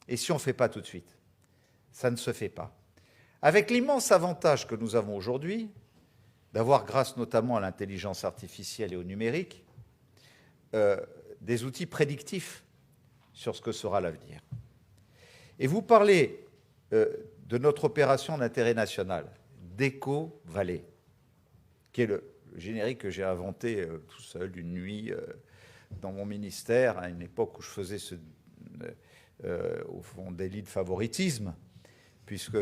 Et si on ne fait pas tout de suite, ça ne se fait pas. Avec l'immense avantage que nous avons aujourd'hui, d'avoir, grâce notamment à l'intelligence artificielle et au numérique, des outils prédictifs sur ce que sera l'avenir. Et vous parlez de notre opération d'intérêt national, d'Éco-Vallée, qui est le générique que j'ai inventé tout seul une nuit dans mon ministère, à une époque où je faisais au fond délit de favoritisme, puisque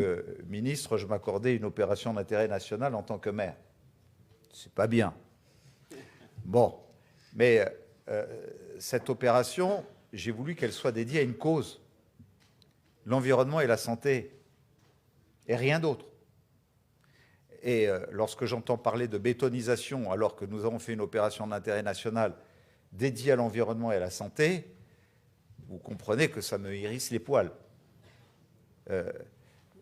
ministre, je m'accordais une opération d'intérêt national en tant que maire. C'est pas bien. Bon, mais cette opération, j'ai voulu qu'elle soit dédiée à une cause, l'environnement et la santé, et rien d'autre. Et lorsque j'entends parler de bétonisation, alors que nous avons fait une opération d'intérêt national dédiée à l'environnement et à la santé, vous comprenez que ça me hérisse les poils.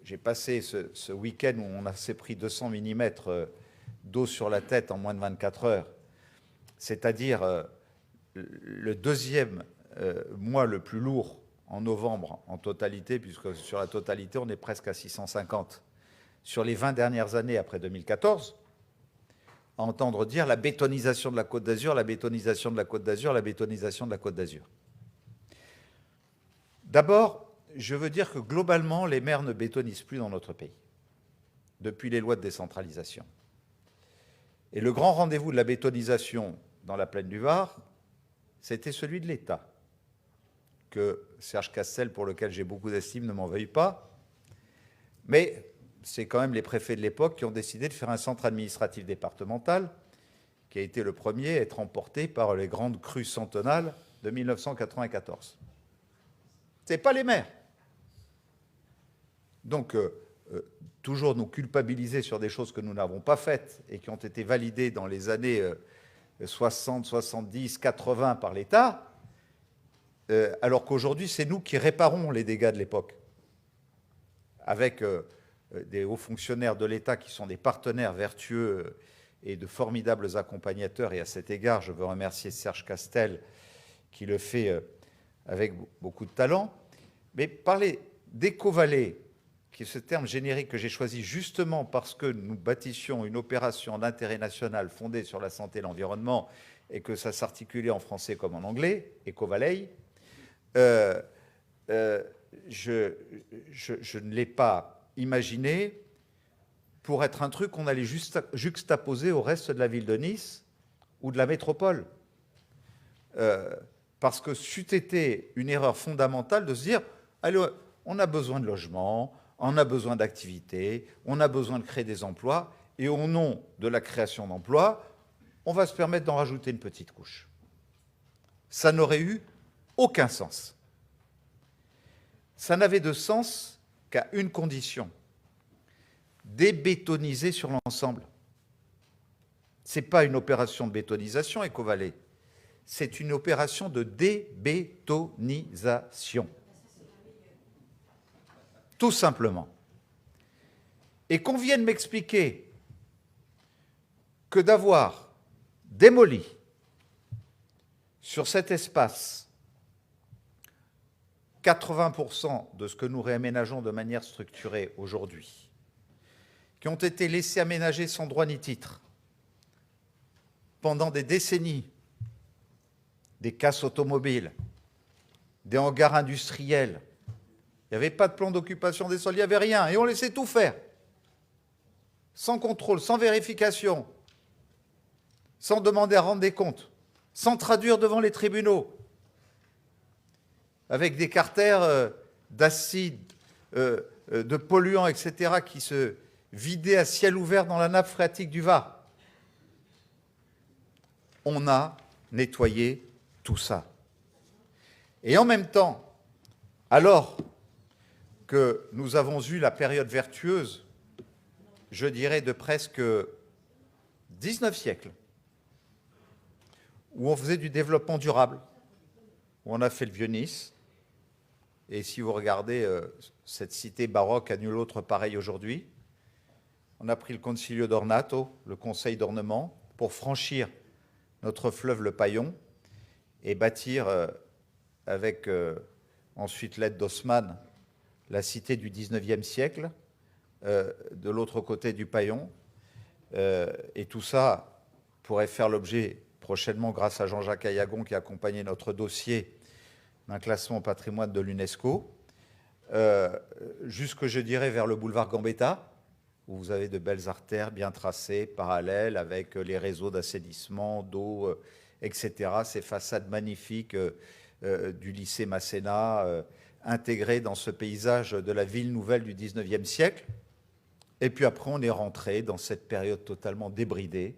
J'ai passé ce week-end où on s'est pris 200 mm d'eau sur la tête en moins de 24 heures, c'est-à-dire le deuxième mois le plus lourd en novembre en totalité, puisque sur la totalité, on est presque à 650. Sur les 20 dernières années après 2014, à entendre dire la bétonisation de la Côte d'Azur, la bétonisation de la Côte d'Azur, la bétonisation de la Côte d'Azur. D'abord, je veux dire que globalement, les maires ne bétonisent plus dans notre pays, depuis les lois de décentralisation. Et le grand rendez-vous de la bétonisation dans la plaine du Var, c'était celui de l'État, que Serge Castel, pour lequel j'ai beaucoup d'estime, ne m'en veuille pas, mais c'est quand même les préfets de l'époque qui ont décidé de faire un centre administratif départemental, qui a été le premier à être emporté par les grandes crues centenales de 1994. Ce n'est pas les maires. Donc, toujours nous culpabiliser sur des choses que nous n'avons pas faites et qui ont été validées dans les années 60, 70, 80 par l'État, alors qu'aujourd'hui, c'est nous qui réparons les dégâts de l'époque, avec des hauts fonctionnaires de l'État qui sont des partenaires vertueux et de formidables accompagnateurs. Et à cet égard, je veux remercier Serge Castel, qui le fait avec beaucoup de talent. Mais parler d'Éco-Vallée qui est ce terme générique que j'ai choisi justement parce que nous bâtissions une opération d'intérêt national fondée sur la santé et l'environnement et que ça s'articulait en français comme en anglais, EcoValley, je ne l'ai pas imaginé pour être un truc qu'on allait juxtaposer au reste de la ville de Nice ou de la métropole. Parce que c'eût été une erreur fondamentale de se dire, allez, on a besoin de logements, on a besoin d'activités, on a besoin de créer des emplois, et au nom de la création d'emplois, on va se permettre d'en rajouter une petite couche. Ça n'aurait eu aucun sens. Ça n'avait de sens qu'à une condition, débétoniser sur l'ensemble. Ce n'est pas une opération de bétonisation, EcoValley, c'est une opération de débétonisation. Tout simplement. Et qu'on vienne m'expliquer que d'avoir démoli sur cet espace 80% de ce que nous réaménageons de manière structurée aujourd'hui, qui ont été laissés aménager sans droit ni titre pendant des décennies, des casses automobiles, des hangars industriels. Il n'y avait pas de plan d'occupation des sols, il n'y avait rien, et on laissait tout faire. Sans contrôle, sans vérification, sans demander à rendre des comptes, sans traduire devant les tribunaux, avec des carters d'acide, de polluants, etc., qui se vidaient à ciel ouvert dans la nappe phréatique du Var. On a nettoyé tout ça. Et en même temps, alors que nous avons eu la période vertueuse, je dirais de presque 19 siècles, où on faisait du développement durable, où on a fait le Vieux-Nice, et si vous regardez cette cité baroque à nul autre pareil aujourd'hui, on a pris le Concilio d'Ornato, le Conseil d'ornement, pour franchir notre fleuve le Paillon et bâtir, avec ensuite l'aide d'Haussmann, la cité du XIXe siècle, de l'autre côté du Paillon. Et tout ça pourrait faire l'objet prochainement, grâce à Jean-Jacques Ayagon qui a accompagné notre dossier, d'un classement au patrimoine de l'UNESCO, jusque, je dirais, vers le boulevard Gambetta, où vous avez de belles artères bien tracées, parallèles, avec les réseaux d'assainissement, d'eau, etc. Ces façades magnifiques du lycée Masséna, intégrées dans ce paysage de la ville nouvelle du XIXe siècle. Et puis après, on est rentré dans cette période totalement débridée,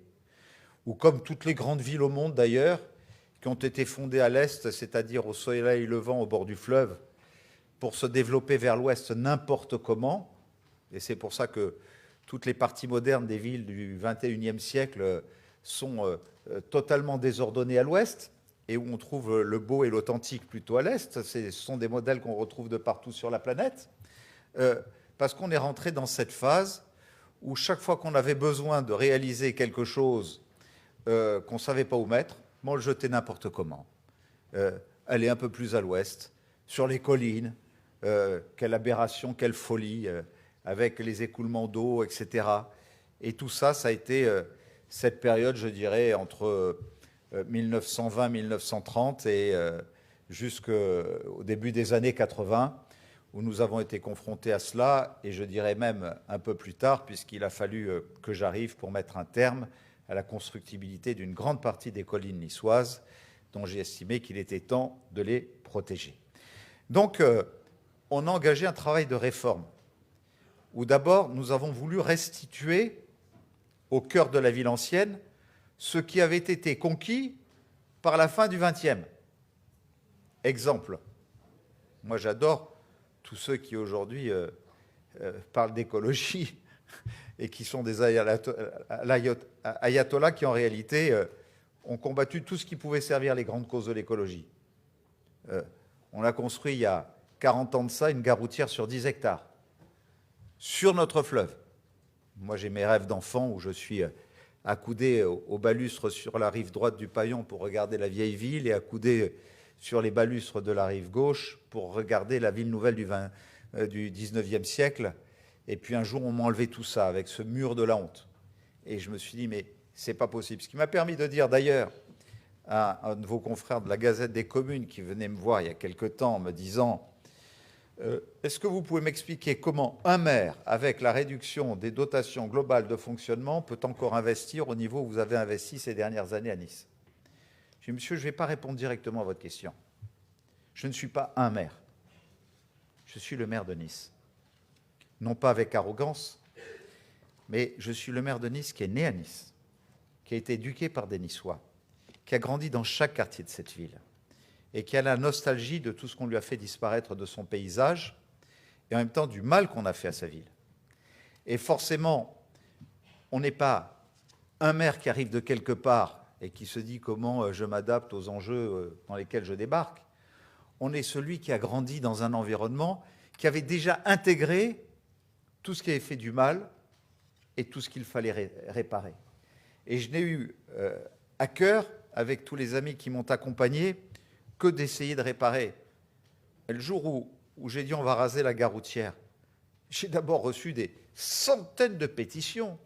où, comme toutes les grandes villes au monde d'ailleurs, qui ont été fondées à l'est, c'est-à-dire au soleil levant au bord du fleuve, pour se développer vers l'ouest n'importe comment, et c'est pour ça que toutes les parties modernes des villes du XXIe siècle sont totalement désordonnées à l'ouest, et où on trouve le beau et l'authentique plutôt à l'est. Ce sont des modèles qu'on retrouve de partout sur la planète, parce qu'on est rentré dans cette phase où chaque fois qu'on avait besoin de réaliser quelque chose qu'on ne savait pas où mettre, on le jetait n'importe comment. Aller un peu plus à l'ouest, sur les collines, quelle aberration, quelle folie, avec les écoulements d'eau, etc. Et tout ça, ça a été cette période, je dirais, entre 1920-1930 et jusqu'au début des années 80, où nous avons été confrontés à cela, et je dirais même un peu plus tard, puisqu'il a fallu que j'arrive pour mettre un terme à la constructibilité d'une grande partie des collines niçoises, dont j'ai estimé qu'il était temps de les protéger. Donc, on a engagé un travail de réforme, où d'abord, nous avons voulu restituer au cœur de la ville ancienne ce qui avait été conquis par la fin du XXe. Exemple, moi j'adore tous ceux qui aujourd'hui parlent d'écologie et qui sont des ayatollahs qui en réalité ont combattu tout ce qui pouvait servir les grandes causes de l'écologie. On a construit il y a 40 ans de ça une gare routière sur 10 hectares, sur notre fleuve. Moi j'ai mes rêves d'enfant où je suis accoudé au balustre sur la rive droite du Paillon pour regarder la vieille ville et accoudé sur les balustres de la rive gauche pour regarder la ville nouvelle du XIXe siècle Et puis un jour, on m'a enlevé tout ça avec ce mur de la honte. Et je me suis dit, mais c'est pas possible. Ce qui m'a permis de dire d'ailleurs à un de vos confrères de la Gazette des Communes qui venait me voir il y a quelque temps en me disant est-ce que vous pouvez m'expliquer comment un maire, avec la réduction des dotations globales de fonctionnement, peut encore investir au niveau où vous avez investi ces dernières années à Nice? Je dis, monsieur, je ne vais pas répondre directement à votre question. Je ne suis pas un maire. Je suis le maire de Nice. Non pas avec arrogance, mais je suis le maire de Nice qui est né à Nice, qui a été éduqué par des Niçois, qui a grandi dans chaque quartier de cette ville et qui a la nostalgie de tout ce qu'on lui a fait disparaître de son paysage et en même temps du mal qu'on a fait à sa ville. Et forcément, on n'est pas un maire qui arrive de quelque part et qui se dit comment je m'adapte aux enjeux dans lesquels je débarque. On est celui qui a grandi dans un environnement qui avait déjà intégré tout ce qui avait fait du mal et tout ce qu'il fallait réparer. Et je n'ai eu à cœur, avec tous les amis qui m'ont accompagné, que d'essayer de réparer. Et le jour où j'ai dit on va raser la gare routière, j'ai d'abord reçu des centaines de pétitions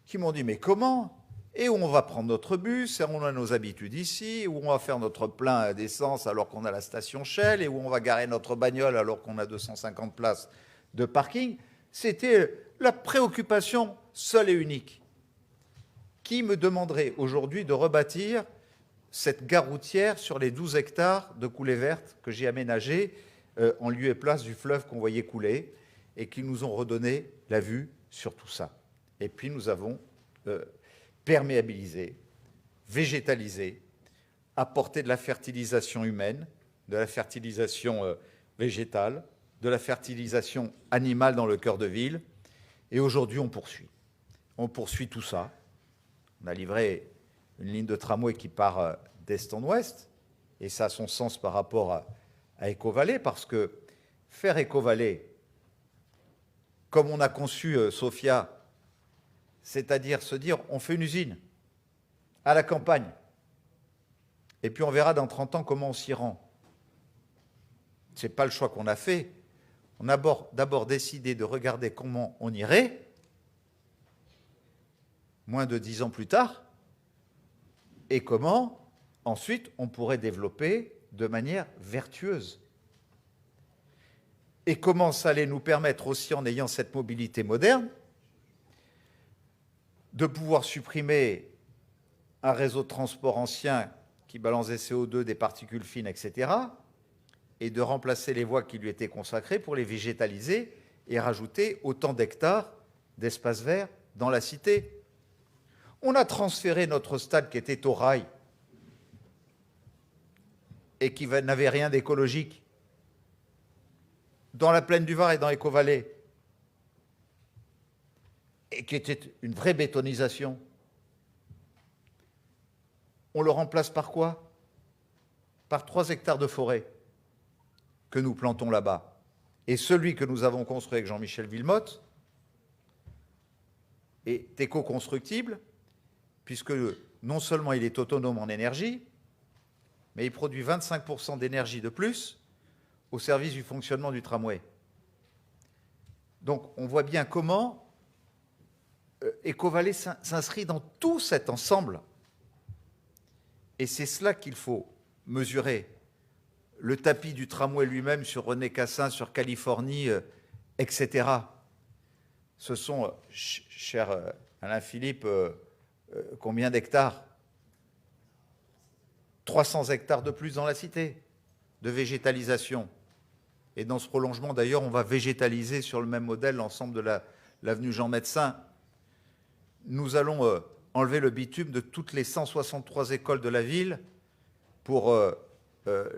qui m'ont dit mais comment? Et où on va prendre notre bus, et on a nos habitudes ici, où on va faire notre plein d'essence alors qu'on a la station Shell, et où on va garer notre bagnole alors qu'on a 250 places de parking. C'était la préoccupation seule et unique. Qui me demanderait aujourd'hui de rebâtir cette gare routière sur les 12 hectares de coulées vertes que j'ai aménagées en lieu et place du fleuve qu'on voyait couler et qui nous ont redonné la vue sur tout ça. Et puis nous avons perméabilisé, végétalisé, apporté de la fertilisation humaine, de la fertilisation végétale, de la fertilisation animale dans le cœur de ville. Et aujourd'hui, on poursuit. On poursuit tout ça. On a livré une ligne de tramway qui part d'est en ouest, et ça a son sens par rapport à Ecovallée, parce que faire Ecovallée, comme on a conçu Sofia, c'est-à-dire se dire, on fait une usine à la campagne, et puis on verra dans 30 ans comment on s'y rend. Ce n'est pas le choix qu'on a fait. On a d'abord décidé de regarder comment on irait, moins de 10 ans plus tard, et comment, ensuite, on pourrait développer de manière vertueuse. Et comment ça allait nous permettre aussi, en ayant cette mobilité moderne, de pouvoir supprimer un réseau de transport ancien qui balance des CO2, des particules fines, etc., et de remplacer les voies qui lui étaient consacrées pour les végétaliser et rajouter autant d'hectares d'espaces verts dans la cité. On a transféré notre stade qui était au rail et qui n'avait rien d'écologique dans la plaine du Var et dans Ecovallée, et qui était une vraie bétonisation. On le remplace par quoi? Par 3 hectares de forêt que nous plantons là-bas. Et celui que nous avons construit avec Jean-Michel Wilmotte est éco-constructible, puisque non seulement il est autonome en énergie, mais il produit 25% d'énergie de plus au service du fonctionnement du tramway. Donc on voit bien comment Ecovallée s'inscrit dans tout cet ensemble. Et c'est cela qu'il faut mesurer. Le tapis du tramway lui-même sur René Cassin, sur Californie, etc. Ce sont, cher Alain Philippe, combien d'hectares? 300 hectares de plus dans la cité de végétalisation. Et dans ce prolongement, d'ailleurs, on va végétaliser sur le même modèle l'ensemble de l'avenue Jean Médecin. Nous allons enlever le bitume de toutes les 163 écoles de la ville pour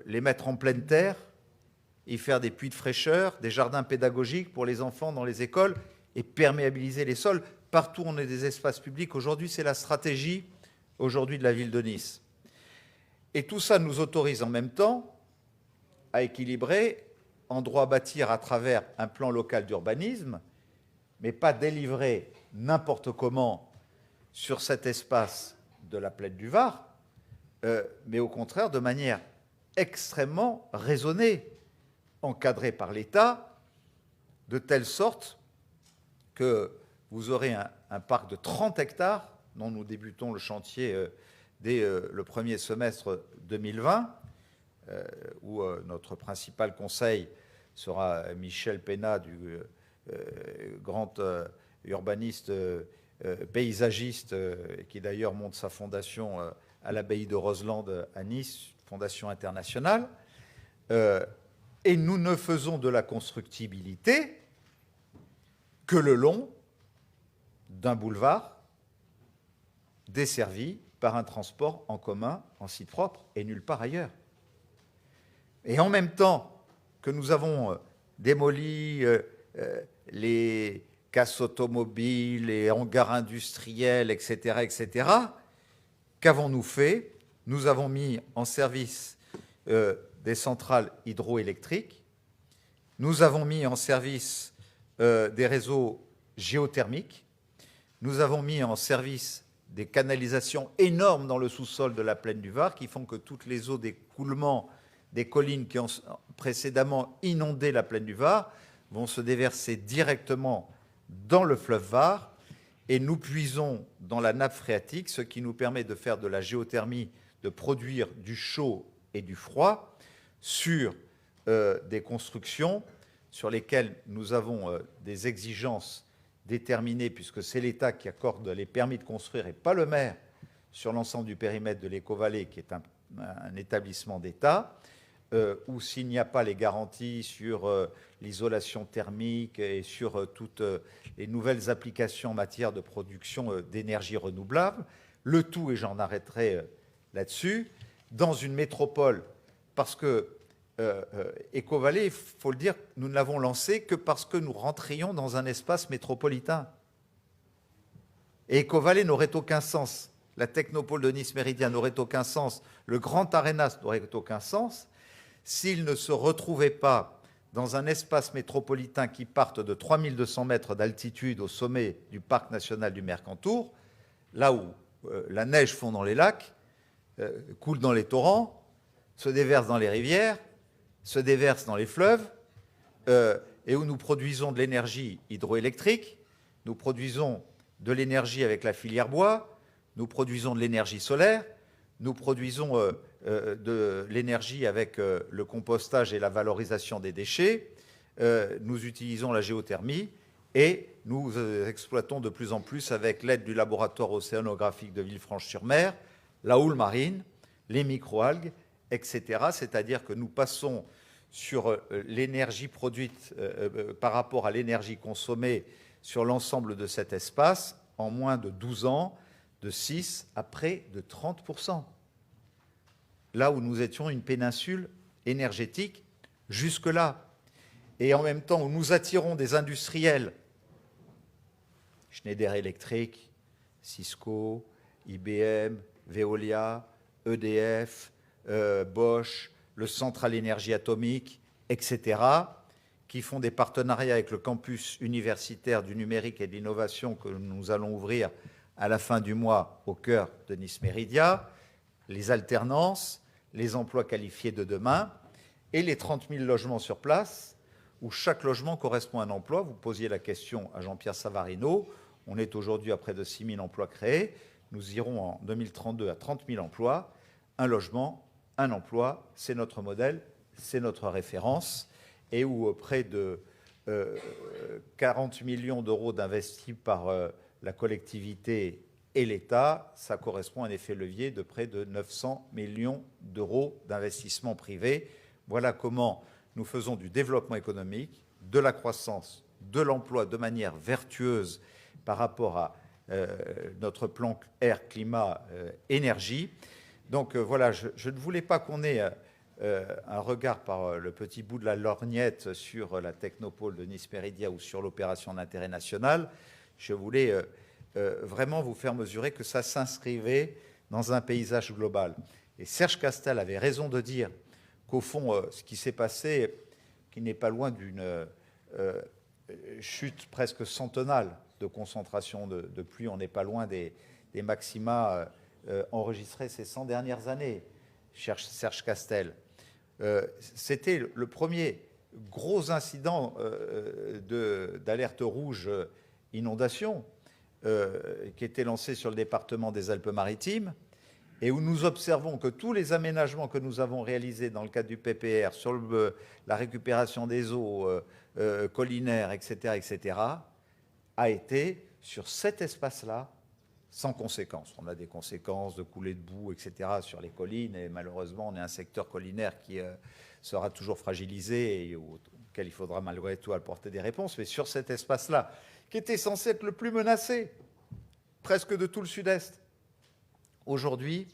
les mettre en pleine terre, y faire des puits de fraîcheur, des jardins pédagogiques pour les enfants dans les écoles et perméabiliser les sols. Partout, on a des espaces publics. Aujourd'hui, c'est la stratégie aujourd'hui de la ville de Nice. Et tout ça nous autorise en même temps à équilibrer en droit à bâtir à travers un plan local d'urbanisme, mais pas délivrer n'importe comment sur cet espace de la plaine du Var, mais au contraire de manière extrêmement raisonnée, encadrée par l'État, de telle sorte que vous aurez un parc de 30 hectares, dont nous débutons le chantier dès le premier semestre 2020, où notre principal conseil sera Michel Pénat, du grand urbaniste paysagiste, qui d'ailleurs monte sa fondation à l'abbaye de Roselande à Nice, fondation internationale. Et nous ne faisons de la constructibilité que le long d'un boulevard desservi par un transport en commun en site propre et nulle part ailleurs. Et en même temps que nous avons démoli les casses automobiles, les hangars industriels, etc., qu'avons-nous fait? Nous avons mis en service des centrales hydroélectriques, nous avons mis en service des réseaux géothermiques, nous avons mis en service des canalisations énormes dans le sous-sol de la plaine du Var qui font que toutes les eaux d'écoulement des collines qui ont précédemment inondé la plaine du Var vont se déverser directement dans le fleuve Var et nous puisons dans la nappe phréatique, ce qui nous permet de faire de la géothermie, de produire du chaud et du froid sur des constructions sur lesquelles nous avons des exigences déterminées, puisque c'est l'État qui accorde les permis de construire et pas le maire, sur l'ensemble du périmètre de l'Éco-Vallée, qui est un établissement d'État, où s'il n'y a pas les garanties sur l'isolation thermique et sur toutes les nouvelles applications en matière de production d'énergie renouvelable, le tout, et j'en arrêterai là-dessus, dans une métropole, parce que Éco-Vallée, il faut le dire, nous ne l'avons lancé que parce que nous rentrions dans un espace métropolitain. Et Éco-Vallée n'aurait aucun sens, la technopole de Nice Méridien n'aurait aucun sens, le Grand Arenas n'aurait aucun sens, s'il ne se retrouvait pas dans un espace métropolitain qui parte de 3200 mètres d'altitude au sommet du parc national du Mercantour, là où la neige fond dans les lacs, coule dans les torrents, se déverse dans les rivières, se déverse dans les fleuves, et où nous produisons de l'énergie hydroélectrique, nous produisons de l'énergie avec la filière bois, nous produisons de l'énergie solaire, nous produisons de l'énergie avec le compostage et la valorisation des déchets, nous utilisons la géothermie et nous exploitons de plus en plus, avec l'aide du laboratoire océanographique de Villefranche-sur-Mer, la houle marine, les microalgues, etc. C'est-à-dire que nous passons sur l'énergie produite par rapport à l'énergie consommée sur l'ensemble de cet espace en moins de 12 ans, de 6 à près de 30%. Là où nous étions une péninsule énergétique jusque-là. Et en même temps où nous attirons des industriels, Schneider Electric, Cisco, IBM, Veolia, EDF, Bosch, le Central Énergie Atomique, etc., qui font des partenariats avec le campus universitaire du numérique et de l'innovation que nous allons ouvrir à la fin du mois au cœur de Nice Méridien, les alternances, les emplois qualifiés de demain et les 30 000 logements sur place où chaque logement correspond à un emploi. Vous posiez la question à Jean-Pierre Savarino. On est aujourd'hui à près de 6 000 emplois créés. Nous irons en 2032 à 30 000 emplois. Un logement, un emploi, c'est notre modèle, c'est notre référence. Et où près de 40 millions d'euros d'investis par la collectivité et l'État, ça correspond à un effet levier de près de 900 millions d'euros d'investissement privé. Voilà comment nous faisons du développement économique, de la croissance, de l'emploi de manière vertueuse par rapport à notre plan air, climat, énergie. Donc voilà, je ne voulais pas qu'on ait un regard par le petit bout de la lorgnette sur la technopole de Nice Méridien ou sur l'opération d'intérêt national. Je voulais vraiment vous faire mesurer que ça s'inscrivait dans un paysage global. Et Serge Castel avait raison de dire qu'au fond, ce qui s'est passé, qui n'est pas loin d'une chute presque centenale de concentration de pluie, on n'est pas loin des maxima enregistrés ces 100 dernières années, Serge Castel. C'était le premier gros incident d'alerte rouge inondation qui était lancé sur le département des Alpes-Maritimes et où nous observons que tous les aménagements que nous avons réalisés dans le cadre du PPR sur la récupération des eaux collinaires, etc., a été sur cet espace-là sans conséquences. On a des conséquences de coulées de boue, etc., sur les collines, et malheureusement, on est un secteur collinaire qui sera toujours fragilisé et auquel il faudra malgré tout apporter des réponses. Mais sur cet espace-là, qui était censé être le plus menacé, presque de tout le sud-est, aujourd'hui,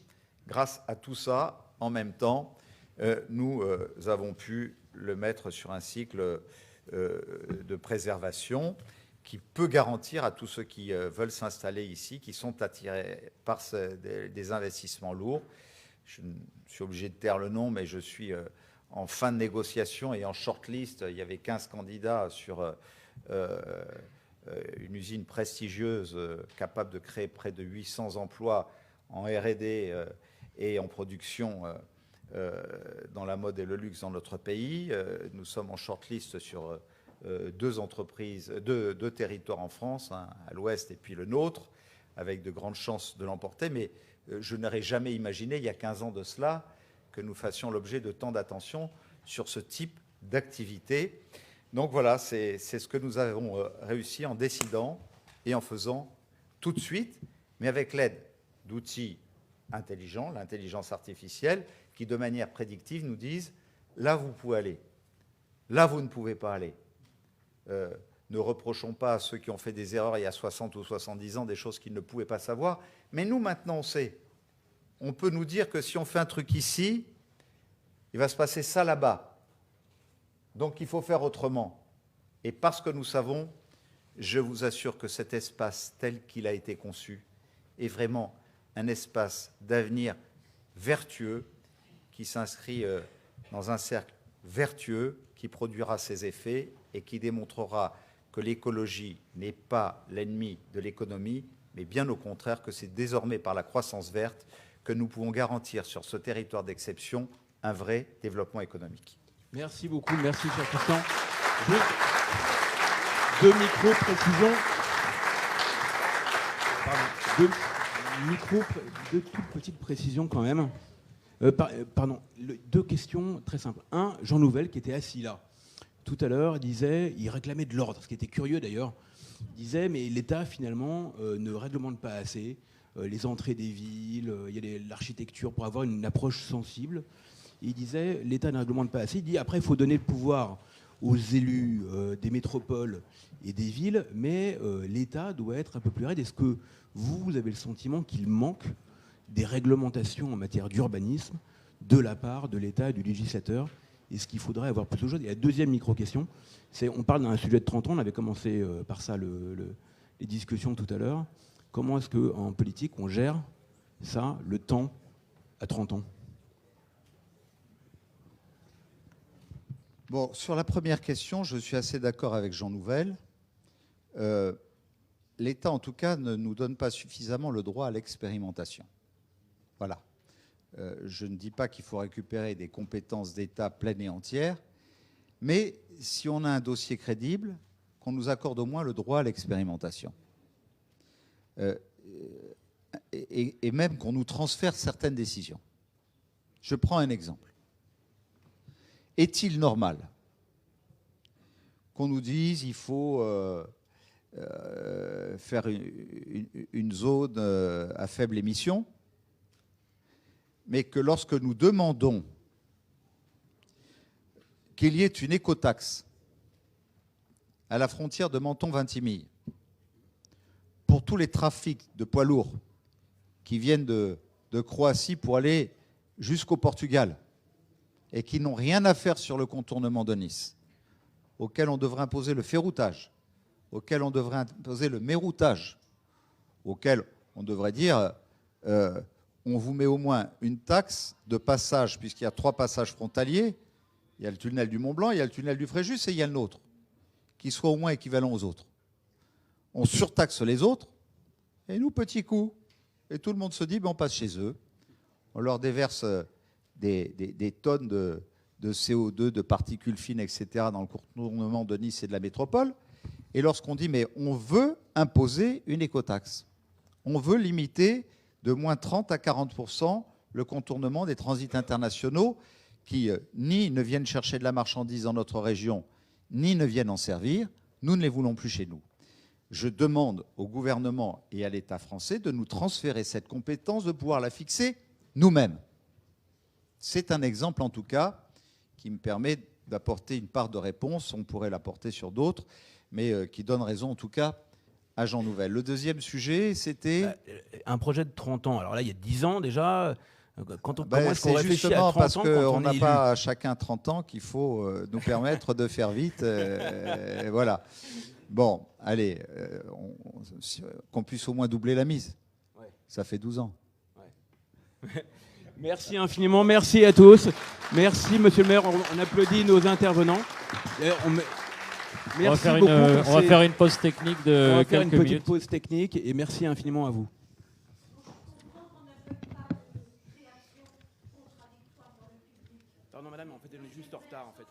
grâce à tout ça, en même temps, nous avons pu le mettre sur un cycle de préservation qui peut garantir à tous ceux qui veulent s'installer ici, qui sont attirés par des investissements lourds. Je suis obligé de taire le nom, mais je suis en fin de négociation et en shortlist. Il y avait 15 candidats sur une usine prestigieuse capable de créer près de 800 emplois en R&D et en production dans la mode et le luxe dans notre pays. Nous sommes en shortlist sur deux entreprises, deux territoires en France, hein, à l'ouest et puis le nôtre, avec de grandes chances de l'emporter. Mais je n'aurais jamais imaginé, il y a 15 ans de cela, que nous fassions l'objet de tant d'attention sur ce type d'activité. Donc voilà, c'est ce que nous avons réussi en décidant et en faisant tout de suite, mais avec l'aide d'outils intelligents, l'intelligence artificielle, qui de manière prédictive nous disent « là vous pouvez aller, là vous ne pouvez pas aller ». Ne reprochons pas à ceux qui ont fait des erreurs il y a 60 ou 70 ans des choses qu'ils ne pouvaient pas savoir. Mais nous, maintenant, on sait. On peut nous dire que si on fait un truc ici, il va se passer ça là-bas. Donc, il faut faire autrement. Et parce que nous savons, je vous assure que cet espace tel qu'il a été conçu est vraiment un espace d'avenir vertueux qui s'inscrit dans un cercle vertueux qui produira ses effets et qui démontrera que l'écologie n'est pas l'ennemi de l'économie, mais bien au contraire que c'est désormais par la croissance verte que nous pouvons garantir sur ce territoire d'exception un vrai développement économique. Merci beaucoup, merci cher Christian. Juste deux micro-précisions. Deux toutes petites précisions quand même. Deux questions très simples. Un, Jean Nouvel qui était assis là tout à l'heure il réclamait de l'ordre, ce qui était curieux d'ailleurs. Il disait mais l'État finalement ne réglemente pas assez les entrées des villes, il y a l'architecture pour avoir une approche sensible. Et il disait l'État ne réglemente pas assez. Il dit après il faut donner le pouvoir aux élus des métropoles et des villes, mais l'État doit être un peu plus raide. Est-ce que vous avez le sentiment qu'il manque des réglementations en matière d'urbanisme de la part de l'État et du législateur? Est-ce qu'il faudrait avoir plus de choses? Et la deuxième micro-question, c'est on parle d'un sujet de 30 ans, on avait commencé par ça les discussions tout à l'heure. Comment est-ce qu'en politique, on gère ça, le temps, à 30 ans? Bon, sur la première question, je suis assez d'accord avec Jean Nouvel. L'État, en tout cas, ne nous donne pas suffisamment le droit à l'expérimentation. Voilà. Je ne dis pas qu'il faut récupérer des compétences d'État pleines et entières, mais si on a un dossier crédible, qu'on nous accorde au moins le droit à l'expérimentation. Et même qu'on nous transfère certaines décisions. Je prends un exemple. Est-il normal qu'on nous dise il faut faire une zone à faible émission, mais que lorsque nous demandons qu'il y ait une écotaxe à la frontière de Menton-Vintimille pour tous les trafics de poids lourds qui viennent de Croatie pour aller jusqu'au Portugal et qui n'ont rien à faire sur le contournement de Nice, auquel on devrait imposer le ferroutage, auquel on devrait imposer le méroutage, auquel on devrait dire on vous met au moins une taxe de passage, puisqu'il y a 3 passages frontaliers, il y a le tunnel du Mont-Blanc, il y a le tunnel du Fréjus et il y a le nôtre, qui soit au moins équivalent aux autres. On surtaxe les autres, et nous, petit coup, et tout le monde se dit, ben, on passe chez eux, on leur déverse des tonnes de CO2, de particules fines, etc., dans le contournement de Nice et de la métropole, et lorsqu'on dit mais on veut imposer une écotaxe, on veut limiter de moins 30 à 40% le contournement des transits internationaux qui ni ne viennent chercher de la marchandise dans notre région, ni ne viennent en servir, nous ne les voulons plus chez nous. Je demande au gouvernement et à l'État français de nous transférer cette compétence, de pouvoir la fixer nous-mêmes. C'est un exemple, en tout cas, qui me permet d'apporter une part de réponse. On pourrait l'apporter sur d'autres, mais qui donne raison, en tout cas, à Jean Nouvel. Le deuxième sujet, c'était... Un projet de 30 ans. Alors là, il y a 10 ans déjà. Comment est-ce qu'on c'est réfléchit justement à 30 parce ans qu'on quand n'a on est pas chacun 30 ans qu'il faut nous permettre de faire vite. Voilà. Bon, allez, qu'on puisse au moins doubler la mise. Ouais. Ça fait 12 ans. Ouais. Merci infiniment, merci à tous. Merci, monsieur le maire. On applaudit nos intervenants. Merci beaucoup. On va faire une pause technique de quelques minutes. Une petite pause technique et merci infiniment à vous. Pardon madame, en fait elle est juste en retard en fait.